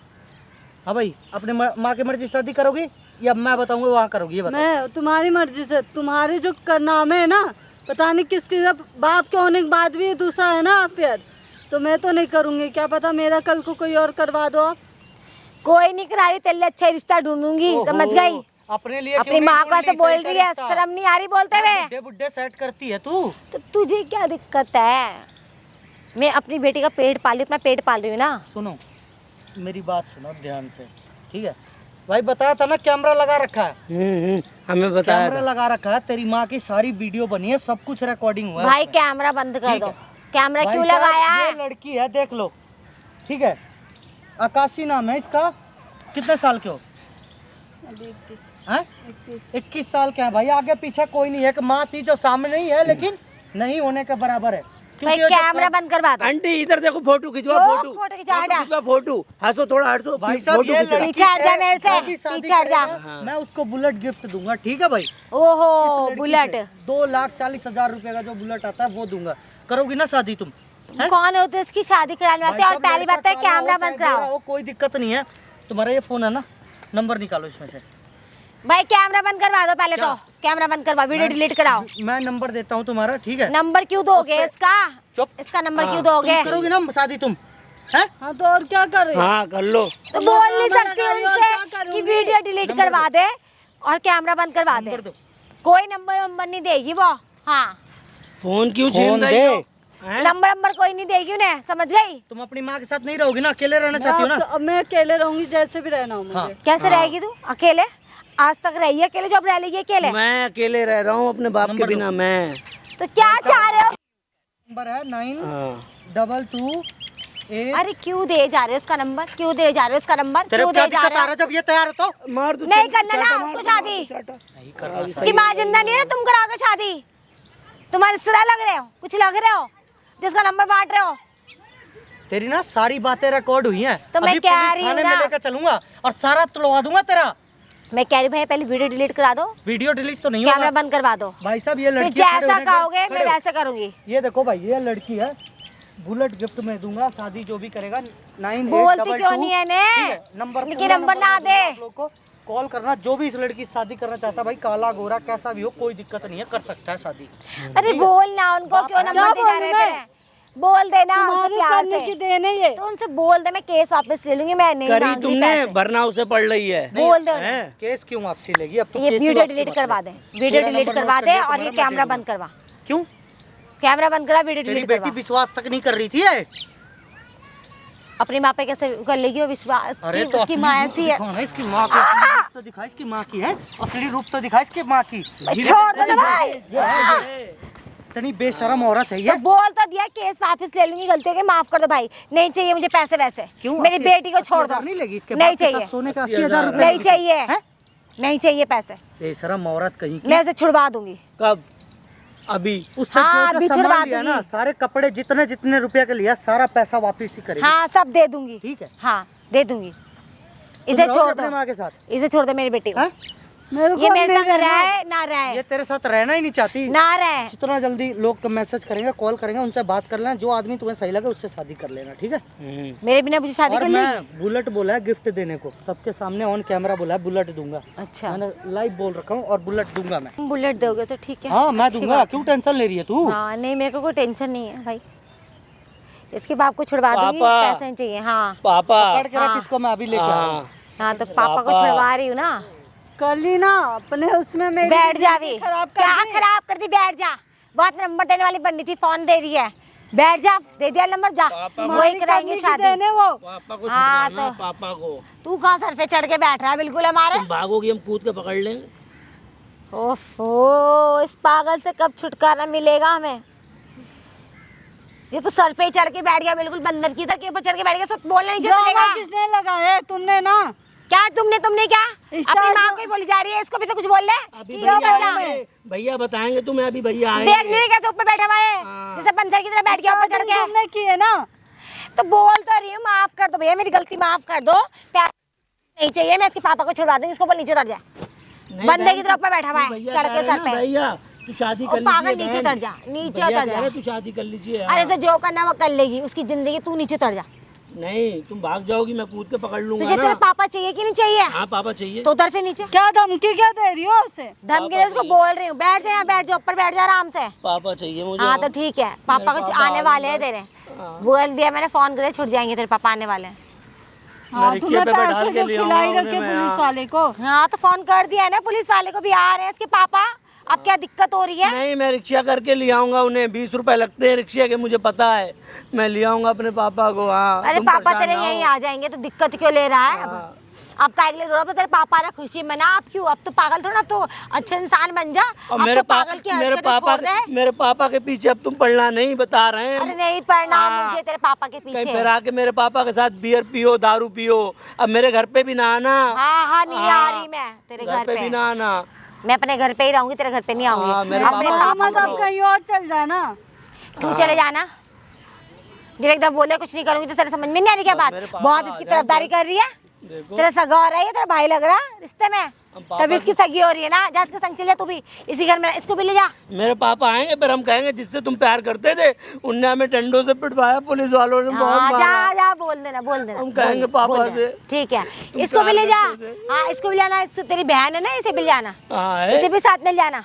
हाँ भाई, अपने माँ की मर्जी से शादी करोगी या मैं बताऊंगा वहाँ करोगी? ये बताओ। मैं तुम्हारी मर्जी से, तुम्हारे जो नाम है ना, पता नहीं किसके, जब बाप के होने के बाद भी दूसरा है ना अफेयर, तो मैं तो नहीं करूंगी। क्या पता मेरा कल को कोई और करवा दो आप। कोई नहीं करा रही, तेरे लिए अच्छा रिश्ता ढूंढूंगी, समझ गई? अपने लिए अपनी क्यों माँ नहीं को ऐसे ढूंढ ली बोल सही रही है, रिश्ता? शर्म नहीं आ रही बोलते हुए? बुड्ढे बुड्ढे सेट करती है तू। तो तुझे क्या दिक्कत है? मैं अपनी बेटी का पेट पाली, अपना पेट पाल रही हूँ ना। सुनो, मेरी बात सुनो ध्यान से, ठीक है? भाई बताया था ना, कैमरा लगा रखा है। हमें बताया कैमरा लगा रखा है, तेरी माँ की सारी वीडियो बनी है, सब कुछ रिकॉर्डिंग हुआ है भाई उसमें। कैमरा बंद कर ठीक दो। है। कैमरा भाई क्यों साहब, लगाया ये है? लड़की है, देख लो, ठीक है? आकाशी नाम है इसका। कितने साल के हो? 21 साल के हैं भाई। आगे पीछे कोई नहीं है, एक माँ थी जो सामने ही है लेकिन नहीं होने के बराबर है। भाई ये जो कैमरा बंद करवा दो। आंटी इधर देखो, फोटो खिंचवा, क्यों फोटो फोटो खिंचा हटा? खिंचवा, फोटो हंसो, थोड़ा हंसो, भाई साहब, फोटो ये खिंचवा। लड़की पीछे हट जा है, मेरे से, अभी शादी पीछे हट जा। करेगा, मैं उसको बुलेट गिफ्ट दूंगा, ठीक है भाई? ओहो, इस लड़की बुलेट। से 2,40,000 रुपए का जो बुलेट आता है वो दूंगा। करोगी ना शादी तुम? हैं? कौन होते हैं इसकी शादी कराने वाले? भाई और साहब, पहली लड़का बात है काला हो, कैमरा चाहे बंद गोरा कराओ। हो, कोई दिक्कत नहीं है। तुम्हारा ये फोन है ना, नंबर निकालो इसमें से। भाई कैमरा बंद करवा दो पहले तो। कैमरा बंद करवा, वीडियो डिलीट कराओ। मैं नंबर देता हूँ तुम्हारा, ठीक है? नंबर क्यों दोगे इसका? चुप। इसका नंबर क्यों दोगे? तुम करोगी ना शादी तुम? हैं? हाँ तो और क्या कर रही हो? हाँ कर लो। तो बोल नहीं नंबर सकती लगाई और उनसे क्या कि करूंगी? वीडियो डिलीट करवा दे और कैमरा बंद करवा दे। नंबर दो। कोई नंबर नहीं देगी वो। हाँ, फोन क्यों फोन छीन रही दे। हो? हैं? नंबर कोई नहीं देगी उन्हें, समझ गई? तुम अपनी माँ के साथ नहीं रहोगी ना, अकेले रहना चाहती हो ना? अब मैं अकेले रहूंगी, जैसे भी रहना हो मुझे। हाँ। कैसे रहेगी तू अकेले? आज तक रही है अकेले, जब रह लेगी अकेले। मैं अकेले रह रहा हूँ अपने बाप के नंबर दो। बिना। मैं तो क्या चाह रहे हो? नंबर है हाँ। 922 अरे क्यों दे जा रहे हो उसका नंबर? क्यों दे जा रहे हो उसका नंबर? तेरे क्यों को क्या दे जा दिक्कत रहे आ हो? रहा है जब ये तैयार हो तो? मार दो, नहीं चल, करना ना चाटा मार उसको दो, शादी। चाटा। नहीं कर रहा। उसकी माँ जिंदा नहीं है, तुम कराओगे शादी? तुम्हारे सिरा लग रहे हो, कुछ लग रहे हो जिसका नंबर बांट रहे हो? तेरी ना सारी बातें रिकॉर्ड हुई हैं। तो मैं अभी कह पुलिस रही हूँ थाने में ना। लेकर चलूंगा और सारा तुड़वा दूंगा तेरा। मैं कह रही भैया पहले वीडियो डिलीट करा दो, वीडियो डिलीट तो नहीं कैमरा होगा बंद करवा दो। भाई साहब। ये फिर लड़की खड़े जैसा होने के- कहोगे मैं खड़े हो। वैसे करूंगी। ये देखो भाई, ये लड़की है, बुलेट गिफ्ट में दूंगा। शादी जो भी करेगा 9822 बोलती क्यों नहीं है ने? नंबर इनके नंबर ना दे। आप लोग को कॉल करना, जो भी इस लड़की से शादी करना चाहता है भाई, काला गोरा कैसा भी हो, कोई दिक्कत नहीं है, कर सकता है शादी। अरे बोल ना उनको, क्यों नंबर दे जा रहे हैं? बोल देना उनसे तुम्हारे प्यार करने से। की देने ये तो उनसे बोल दे, मैं केस वापस ले लूंगी, मैं नहीं करी मांगती तुमने, पैसे। भरना उसे पड़ रही है। बोल दे उन्हें। हैं? केस क्यों वापसी लेगी? अब तो ये केस ही वीडियो वापसी डिलीट मत करवा ले। दे, वीडियो तेरा डिलीट नंबर करवा नोट कर दे लिया और ये तुम्हारा, मैं कैमरा दे बंद दूंगा। करवा, क्यों? कैमरा बंद करा, वीडियो तेरी डिलीट बेटी करवा। विश्वास तक नहीं कर रही थी ये? अपनी माँ पे कैसे कर लेगी वो विश्वास? अरे कि तो उसकी असली माँ रूप ऐसी है। दिखाओ ना इसकी माँ को, असली रूप तो दिखा इसकी माँ की है, असली रूप तो दिखा इसकी माँ की। छोड़ दो ना भाई। इतनी बेशरम औरत है तो ये। बोल तो दिया, केस वापस ले लूंगी, गलती हो गई माफ कर दो भाई, नहीं चाहिए मुझे पैसे वैसे। क्यों? मेरी 80 बेटी को छोड़ 80,000 दो। नहीं लगी इसके नहीं बाप के साथ चाहिए, सोने का 80,000 रुपए नहीं लगी? चाहिए, हैं? नहीं चाहिए पैसे, बेशरम औरत कहीं की। मैं उसे छुड़वा दूंगी। कब? अभी? उससे हाँ, जो अभी जो छुड़वा सामान लिया ना, दूंगी। सारे कपड़े जितने जितने रुपया के लिया, सारा पैसा वापस ही करेगी। हाँ सब दे दूंगी। ठीक है। हाँ दे दूंगी। तुम इसे रहोगे छोड़ अपने दो, माँ के साथ? इसे छोड़ दो मेरी बेटी को। हैं? मेरे को ये मेरे मिल संग रहना। रहे ना रहे, ये तेरे साथ रहना ही नहीं चाहती। ना रहे। जितना जल्दी लोग मैसेज करेंगे, कॉल करेंगे, उनसे बात कर लेना, जो आदमी तुम्हें सही लगे उससे शादी कर लेना, ठीक है? मेरे बिना मुझे शादी और कर लेगी? मैं बुलेट बोला है गिफ्ट देने को, सबके सामने ऑन कैमरा बोला है बुलेट दूंगा। अच्छा मैंने लाइव बोल रखा हूँ, और बुलेट दूंगा मैं। तुम बुलेट दोगे तो ठीक है। हाँ मैं अच्छी दूंगा, बात क्यों टेंशन ले रही है तू? है। हाँ नहीं मेरे को कोई टेंशन नहीं है भाई, इसके बाप को छुड़वा दूंगी, पापा। पैसे नहीं चाहिए। हाँ पापा। पकड़ के रख इसको, मैं अभी लेके आऊँ। हाँ। हाँ तो पापा को पापा। छुड़वा रही हूँ ना। कर ली ना अपने उसमें मेरी बैठ जा जिंदगी भी, खराब कर क्या दी। खराब कर दी? बैठ जा, बहुत नंबर देने वाली बंदी थी, फोन दे रही है। बैठ जा, दे दिया नंबर, जा वही तुम्हारी कराएंगे करने की शादी। देने वो। पापा को हाँ, छुड़वाना, तो- पापा को। तू कहाँ सर पे चढ़ के बैठ रहा है बिल्कुल हमारे? तुम भागोगी, हम कूद के पकड़ लेंगे। ओफो, इस पागल से कब छुटकारा मिलेगा हमें? ये तो सर पे ही चढ़ के बैठ गया, बिल्कुल बंदर की तरह के ऊपर चढ़ के बैठ गया, सब बोलना नहीं ड्रामा चलेगा। किसने लगाया? तुमने ना। क्या तुमने क्या अपनी स्टार्ट माँ हो- को ही बोली जा रही है, इसको भी तो कुछ बोल ले। अभी कि क्यों भैया बोल रहा आएंगे, है? भैया बताएंगे तुम्हें, अभी भैया देख आएंगे। नहीं कैसे ऊपर बैठा हुआ है, हाँ। जैसे बंदर की तरह बैठ गया ऊपर चढ़ के। तुमने की है ना। तो बोल तो रही हूँ, माफ कर दो भैया, मेरी गलती माफ कर दो, प्यार नहीं चाहिए, मैं इसके पापा को छुड़वा दूंगी, इसको बोल नीचे उतर जाए। नहीं, बंदे बहन, की तरह ऊपर बैठा हुआ है, भैया चढ़ कह के रहे सर ना, पे। भैया तू शादी ओ कर पागल, लीजिए नीचे बहन। उतर जा, नीचे भैया उतर कह जा। रहे तू शादी कर लीजिए। अरे हाँ। से जो करना वो कर लेगी, उसकी जिंदगी, तू नीचे उतर जा। नहीं तुम भाग जाओगी, मैं कूद के पकड़ लूंगा तुझे तेरे ना। पापा चाहिए कि नहीं चाहिए? हाँ पापा चाहिए। तो उतर फिर नीचे। क्या धमकी क्या दे रही हो उसे? धमकी दे, उसको बोल रही हूँ बैठ जा, यहाँ बैठ जा, ऊपर बैठ जा आराम से। पापा चाहिए मुझे। हाँ तो ठीक है, पापा मेरे कुछ पापा आने वाले हैं तेरे, बोल दिया मैंने, फोन करे छुट जाएंगे तेरे पापा, आने वाले हैं। हाँ रिक्शे तुम्हें पे बैठा पैसे के जो ले खिलाई आऊंगा रखे उन्हें मैं, पुलिस हाँ। वाले को। हाँ तो फोन कर दिया है ना, पुलिस वाले को भी आ रहे हैं इसके पापा, अब क्या दिक्कत हो रही है? नहीं मैं रिक्शा करके ले आऊंगा उन्हें, 20 रुपए लगते हैं रिक्शे के, मुझे पता है, मैं ले आऊंगा अपने पापा को। हाँ अरे तुम पापा परेशान तेरे ना हो। यहीं आ जाएंगे, तो दिक्कत क्यों ले रहा है? अब का अगले रोड पे तेरे पापा ने खुशी मना, अब क्यों? अब तो पागल थोड़ा, अब तो अच्छे इंसान बन जा, और अब मेरे तो पागल की मेरे हरकतें छोड़ दे। मेरे पापा के पीछे अब तुम पढ़ना नहीं बता रहे हैं। अरे नहीं पढ़ना हाँ। मुझे तेरे पापा के कहीं पीछे। फिर आके मेरे पापा के साथ बियर पियो, दारू पियो, अब मेरे घर पे भी ना आना। हाँ हाँ नहीं आ हाँ। रही मैं तेरे घर पे भी ना आना। मैं अपने घर पे ही रहूंगी, तेरे घर पे नहीं हाँ, आऊंगी। मेरे अपने पापा पापा को को मतलब कहीं और चल जाना। तू चले जाना, जब एकदम बोले कुछ नहीं करूंगी तो तेरे समझ में नहीं आ रही क्या बात? मेरे पापा बहुत आ इसकी जाए तरफदारी कर रही है, देखो तेरा सगा हो रहा है, तेरा भाई लग रहा है रिश्ते में, पापा तभी इसकी सगी हो रही है ना। जा इसके संग चल जा, तू भी इसी घर में, इसको भी ले जा। मेरे पापा आएंगे फिर हम कहेंगे जिससे तुम प्यार करते थे उनने हमें डंडों से पिटवाया, पुलिस वालों ने बहुत हाँ, मारा। जा जा बोल देना, बोल देना, हम कहेंगे बोल पापा देना। से। ठीक है, तुम इसको भी प्यार ले जा। करते थे। हाँ इसको भी ले जाना, इससे तेरी बहन है ना, इसे भी ले जाना, हाँ है। इसे भी साथ में ले जाना,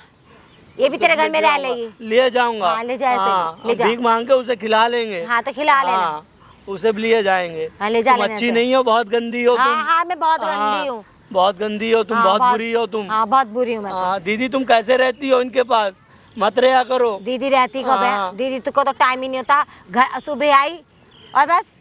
ये भी तेरे घर में रह लेगी। ले जाऊंगा। हाँ, ले जा इसे भी, हाँ, ले जा। भीख मांग के उसे खिला लेंगे। हाँ तो खिला लेना। हाँ, उसे भी लिए जाएंगे। हाँ, ले जा तुम लेना अच्छी इसे। नहीं हो, बहुत गंदी हो हाँ तुम। हाँ मैं बहुत हाँ, गंदी हूँ। बहुत गंदी हो तुम, हाँ, बहुत बुरी हो तुम। हाँ बहुत बुरी हूँ मैं तो। हाँ दीदी तुम कैसे रहती हो इनके पास, मत रहा करो। दीदी रहती कब है? हाँ। दीदी को तो टाइम ही नहीं होता, घर सुबह आई और बस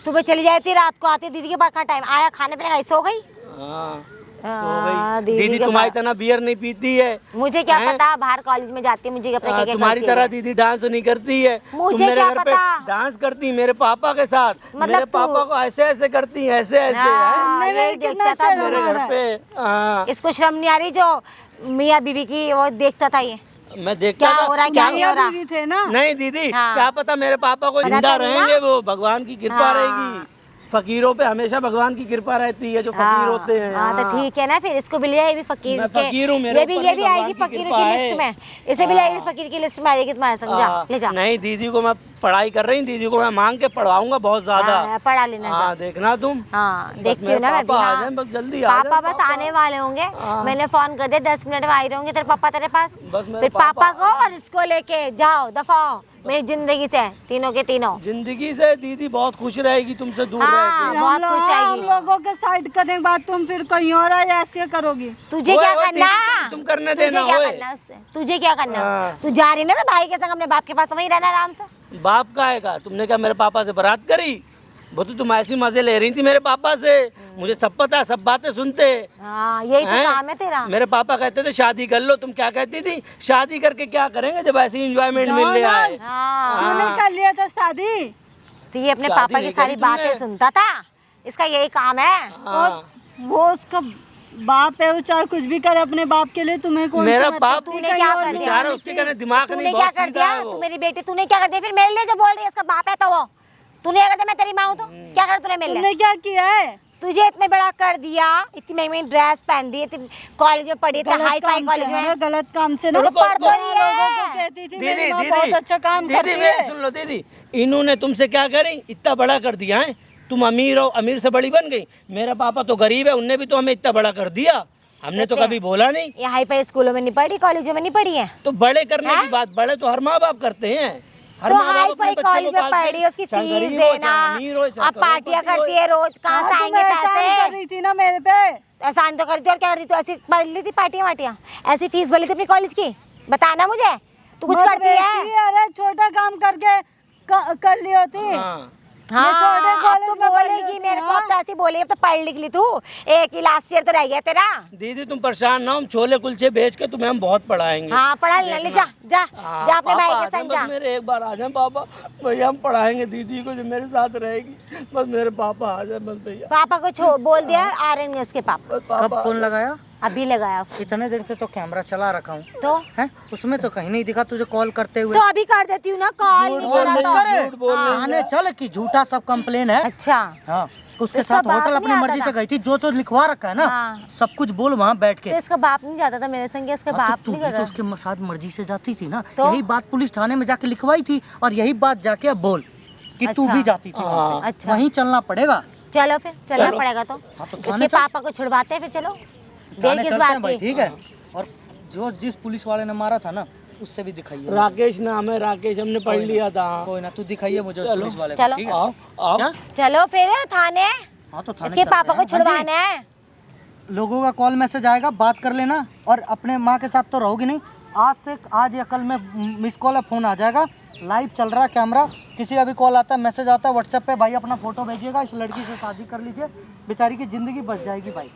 सुबह चली जाती, रात को आती, दीदी के पास कहाँ टाइम, आया खाने पीने खाई सो गई। हाँ, हाँ, दीदी के तुम्हारी पास- तरह बियर नहीं पीती है। मुझे क्या हैं? पता, बाहर कॉलेज में जाती है, मुझे अपने क्या तुम्हारी तरह दीदी डांस नहीं करती है। मुझे तुम मेरे क्या घर पे पता? डांस करती है मेरे पापा के साथ, मतलब मेरे तू- पापा को ऐसे ऐसे करती है, ऐसे ऐसे हैं। तुमने भी कितना शर्म मेरे आ घर रहा है। पे। हाँ इसको शर्म नहीं आ रही जो मियाँ बीबी की वो देखता था ये मैं देखता क्या था। हो रहा है क्या नहीं हो रहा। बीवी थे ना। नहीं दीदी हाँ। क्या पता मेरे पापा को पता जिंदा तो नहीं ना। रहेंगे, वो भगवान की कृपा हाँ। रहेगी। फकीरों पे हमेशा भगवान की कृपा रहती है, जो फकीर होते हैं। हाँ तो ठीक है ना, फिर इसको भी लिया, ये भी फकीर मैं के, फकीर हूँ, मेरे ये भी ऊपर ये भी भी आएगी भगवान की फकीरों कृपा की है। लिस्ट में, इसे भी लाएगी फकीर की लिस्ट में आएगी तुम्हारे संग। जा ले जा। नहीं, दीदी को मैं पढ़ाई कर रही हूँ, दीदी को मैं मांग के पढ़वाऊंगा बहुत ज्यादा। हाँ, पढ़ा लेना जा। हाँ, देखना तुम। हाँ बस देखती मेरे हूँ ना मैं भी। पापा आ हाँ जाएं, बस जल्दी आ पापा जाएं, बस आने वाले होंगे, मैंने फोन कर दिया 10 मिनट में आ रहे होंगे तेरे पापा तेरे पास। बस मेरे फिर पापा पापा को और इसको लेके जाओ, दफा हो मेरी जिंदगी से, तीनों के तीनों। जिंदगी से दीदी बहुत खुश रहेगी तुमसे दूर हाँ रह बहुत खुश हम आएगी। लोगों के साइड करने के बाद तुम फिर कहीं और ऐसे करोगी। तुझे ओए, क्या ओए, करना, दीदी, तुम करने तुझे देना, क्या ओए। करना उससे, तुझे क्या करना। हाँ। तू जा रही ना अपने भाई के संग अपने बाप के पास, वहीं रहना आराम से। के। बाप का आएगा, तुमने क्या मेरे पापा से बारात करी? वो तो तुम ऐसी मजे ले रही थी मेरे पापा से, मुझे सब पता, सब बातें सुनते। हाँ यही तो हैं? काम है तेरा। मेरे पापा कहते थे शादी कर लो, तुम क्या कहती थी? शादी करके क्या करेंगे जब ऐसी एंजॉयमेंट मिलने आए? हाँ तूने कर लिया था शादी। तो ये अपने शादी पापा की नहीं सारी करी तुमने? बातें सुनता था, इसका यही काम है। हाँ। और वो उसका बाप है, वो चाहे कुछ भी करे अपने बाप के लिए, तुम्हें कौन मेरा सा बाप मतलब? तूने क्या कर दिया? बेचारा, उसके कहने दिमाग तूने नहीं, क्या बहुत कर सीधा दिया? है वो। तू मेरी बेटी, तूने क्या कर दिया? फिर मेरे लिए जो बोल रही है इसका बाप है तो वो तूने क्या कर दिया? मैं तेरी माँ हूँ तो क्या कर तूने मेरे लिए? तुमने क्या किया है? तुझे इतने बड़ा कर दिया, इतनी महंगी महंगी ड्रेस पहन रही है, कॉलेज में पढ़ी थी, हाई फाई कॉलेज में। गलत काम से ना तो पढ़ तो रही लोगों को है। कहती थी दीदी, मेरी माँ दीदी, बहुत अच्छा काम दीदी, करती मेरी है। सुन लो दीदी, इन्होंने तुमसे क्या करी? इतना बड़ा कर दिया है, तुम अमीर हो, अमीर से बड़ी बन गई। मेरा पापा तो गरीब है, उनने भी तो हमें इतना बड़ा कर दिया, हमने तो कभी बोला नहीं। ये हाई फाई स्कूलों में नहीं पढ़ी, कॉलेजों में नहीं पढ़ी है। तो बड़े करने की बात, बड़े तो हर माँ बाप करते हैं। हर तो माँ बाप हाई अपने फाई बच्चे को कॉलेज में पालते हैं, पढ़ रही है, उसकी चाहे फीस गरीब हो, देना, चाहे अमीर हो, चाहे अब पार्टियां करोड़पति हो। करती है रोज, कहाँ से हाँ, आएंगे तुम एहसान कर पैसे? रही थी ना मेरे पे। एहसान तो करती और क्या करती? तू ऐसी पढ़ ली थी पार्टियां वार्टियां, ऐसी फीस भरी थी अपनी कॉलेज की? बताना मुझे, तू कुछ मत करती है? बेटी, अरे छोटा काम करके कर ली होती। हाँ। हाँ छोटे अब कॉलेज तो में पढ़ी बोलेगी होती, मेरे को, हाँ। अब तो ऐसी बोलेगी, अब तो पढ़ लिख ली तू, एक ही लास्ट ईयर तो रह गया तेरा। दीदी तुम परेशान ना हो, हम छोले कुलचे बेच के तुम्हें हम बहुत पढ़ाएंगे। हाँ पढ़ा लेना, ले जा जा हाँ, जा अपने पापा भाई आ के जाएं, संग बस जा। मेरे एक बार आ जाए पापा, भैया हम पढ़ाएंगे दीदी को जो मेरे साथ रहेगी, बस मेरे पापा आ जाए, बस भैया, पापा को बोल दिया आ रहे हैं उसके पापा। बस कब पापा। फोन लगाया? अभी लगाया इतने देर से तो कैमरा चला रखा हूँ, तो हैं? उसमें तो कहीं नहीं दिखा तुझे कॉल करते हुए। तो अभी कर देती हूँ ना कॉल, नहीं बोल करा रही तो। है, झूठ बोल रही है। आने चल कि झूठा सब कंप्लेन है। अच्छा हाँ, उसके इसका साथ बाप होटल नहीं अपनी आता मर्जी था? से गई थी, जो लिखवा रखा है ना हाँ। सब कुछ बोल वहाँ बैठ के। तो इसका बाप नहीं जाता था मेरे संग, इसका हाँ, बाप तो तू नहीं भी तो करता? उसके साथ मर्जी से जाती थी ना, तो? यही बात पुलिस थाने में जाके लिखवाई थी और यही बात जाके अब बोल कि तू अच्छा। भी जाती थी वहाँ पे। अच्छा। वहीं चलना पड़ेगा। चलो फिर चलना चलो। पड़ेगा तो हाँ, तो थाने इसके चल। पापा को छुड़वाते हैं फिर। चलो देर थाने किस चलते हैं बात भाई, की? ठीक है। और जो जिस पुलिस वाले ने मारा था ना उससे भी दिखाइए। राकेश नाम है, राकेश, हमने पढ़ लिया था। कोई ना, तू दिखाइए मुझे उस चलो। पुलिस वाले को, चलो। ठीक है? आओ आओ। क्या? चलो फिर थाने, हाँ तो थाने इसके चल पापा रहे को हैं। हाँ जी। छुड़वाना है। लोगों का कॉल मैसेज आएगा, बात कर लेना। और अपने माँ के साथ तो रहोगी नहीं, आज या कल में मिस कॉल या फोन आ जाएगा, लाइव चल रहा है कैमरा। किसी का भी कॉल आता है, मैसेज आता है व्हाट्सएप पे, भाई अपना फोटो भेजिएगा, इस लड़की से शादी कर लीजिए, बेचारी की ज़िंदगी बच जाएगी भाई।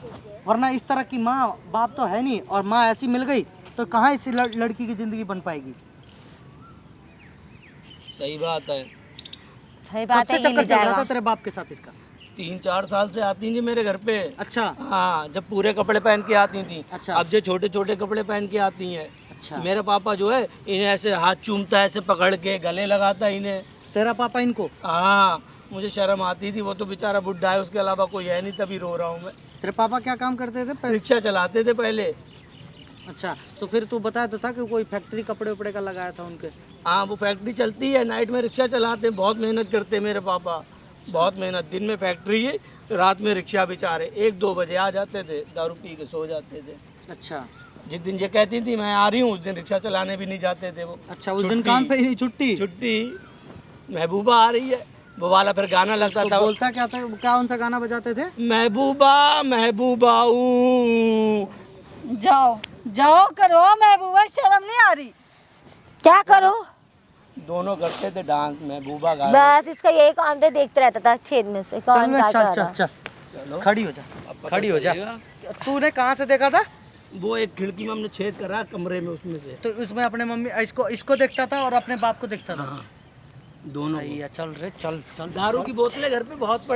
वरना इस तरह की माँ बाप तो है नहीं, और माँ ऐसी मिल गई तो कहाँ इस लड़की की ज़िंदगी बन पाएगी। सही बात है। सही कब बात से है, ये चक्कर ले चल रहा जाएगा। था तेरे बाप के साथ इसका? 3-4 साल से आती थी मेरे घर पे। अच्छा हाँ, जब पूरे कपड़े पहन के आती थी। अच्छा। अब जो छोटे छोटे कपड़े पहन के आती हैं। अच्छा। मेरा पापा जो है इन्हें ऐसे हाथ चूमता है, ऐसे पकड़ के गले लगाता है इन्हें। तेरा पापा इनको? हाँ, मुझे शर्म आती थी, वो तो बेचारा बुढ़ा है, उसके अलावा कोई है नहीं, तभी रो रहा हूँ मैं। तेरे पापा क्या काम करते थे? रिक्शा चलाते थे पहले। अच्छा, तो फिर तू बताया तो था कि कोई फैक्ट्री कपड़े उपड़े का लगाया था उनके। हाँ, वो फैक्ट्री चलती है, नाइट में रिक्शा चलाते हैं, बहुत मेहनत करते हैं मेरे पापा, बहुत मेहनत। दिन में फैक्ट्री है, रात में रिक्शा बेचारे 1-2 बजे आ जाते थे, दारू पी के सो जाते थे। अच्छा जिस दिन ये कहती थी मैं आ रही हूँ, उस दिन रिक्शा चलाने भी नहीं जाते थे वो। अच्छा, उस दिन काम पे ही नहीं, छुट्टी। छुट्टी, महबूबा आ रही है, वो वाला फिर गाना लगता तो था। बोलता क्या था, कौन सा गाना बजाते थे? महबूबा महबूबा ऊ। जाओ जाओ करो महबूबा, शर्म नहीं आ रही? क्या करूं? दोनों करते थे डांस, महबूबा गा। बस इसका यही काम था, देखते रहता था छेद में से चल कौन मैं, क्या चल कर चल रहा है। चल, चलो, खड़ी हो जा, अब पता खड़ी हो जा। चलेगा। तूने कहाँ से देखा था? वो एक खिड़की में हमने छेद करा कमरे में, उसमें से। तो उसमें अपने मम्मी इसको देखता था और अपने बाप को देखता था। दोनों सही है, चल रे, चल चल। दारू की बोतलें घर पे बहुत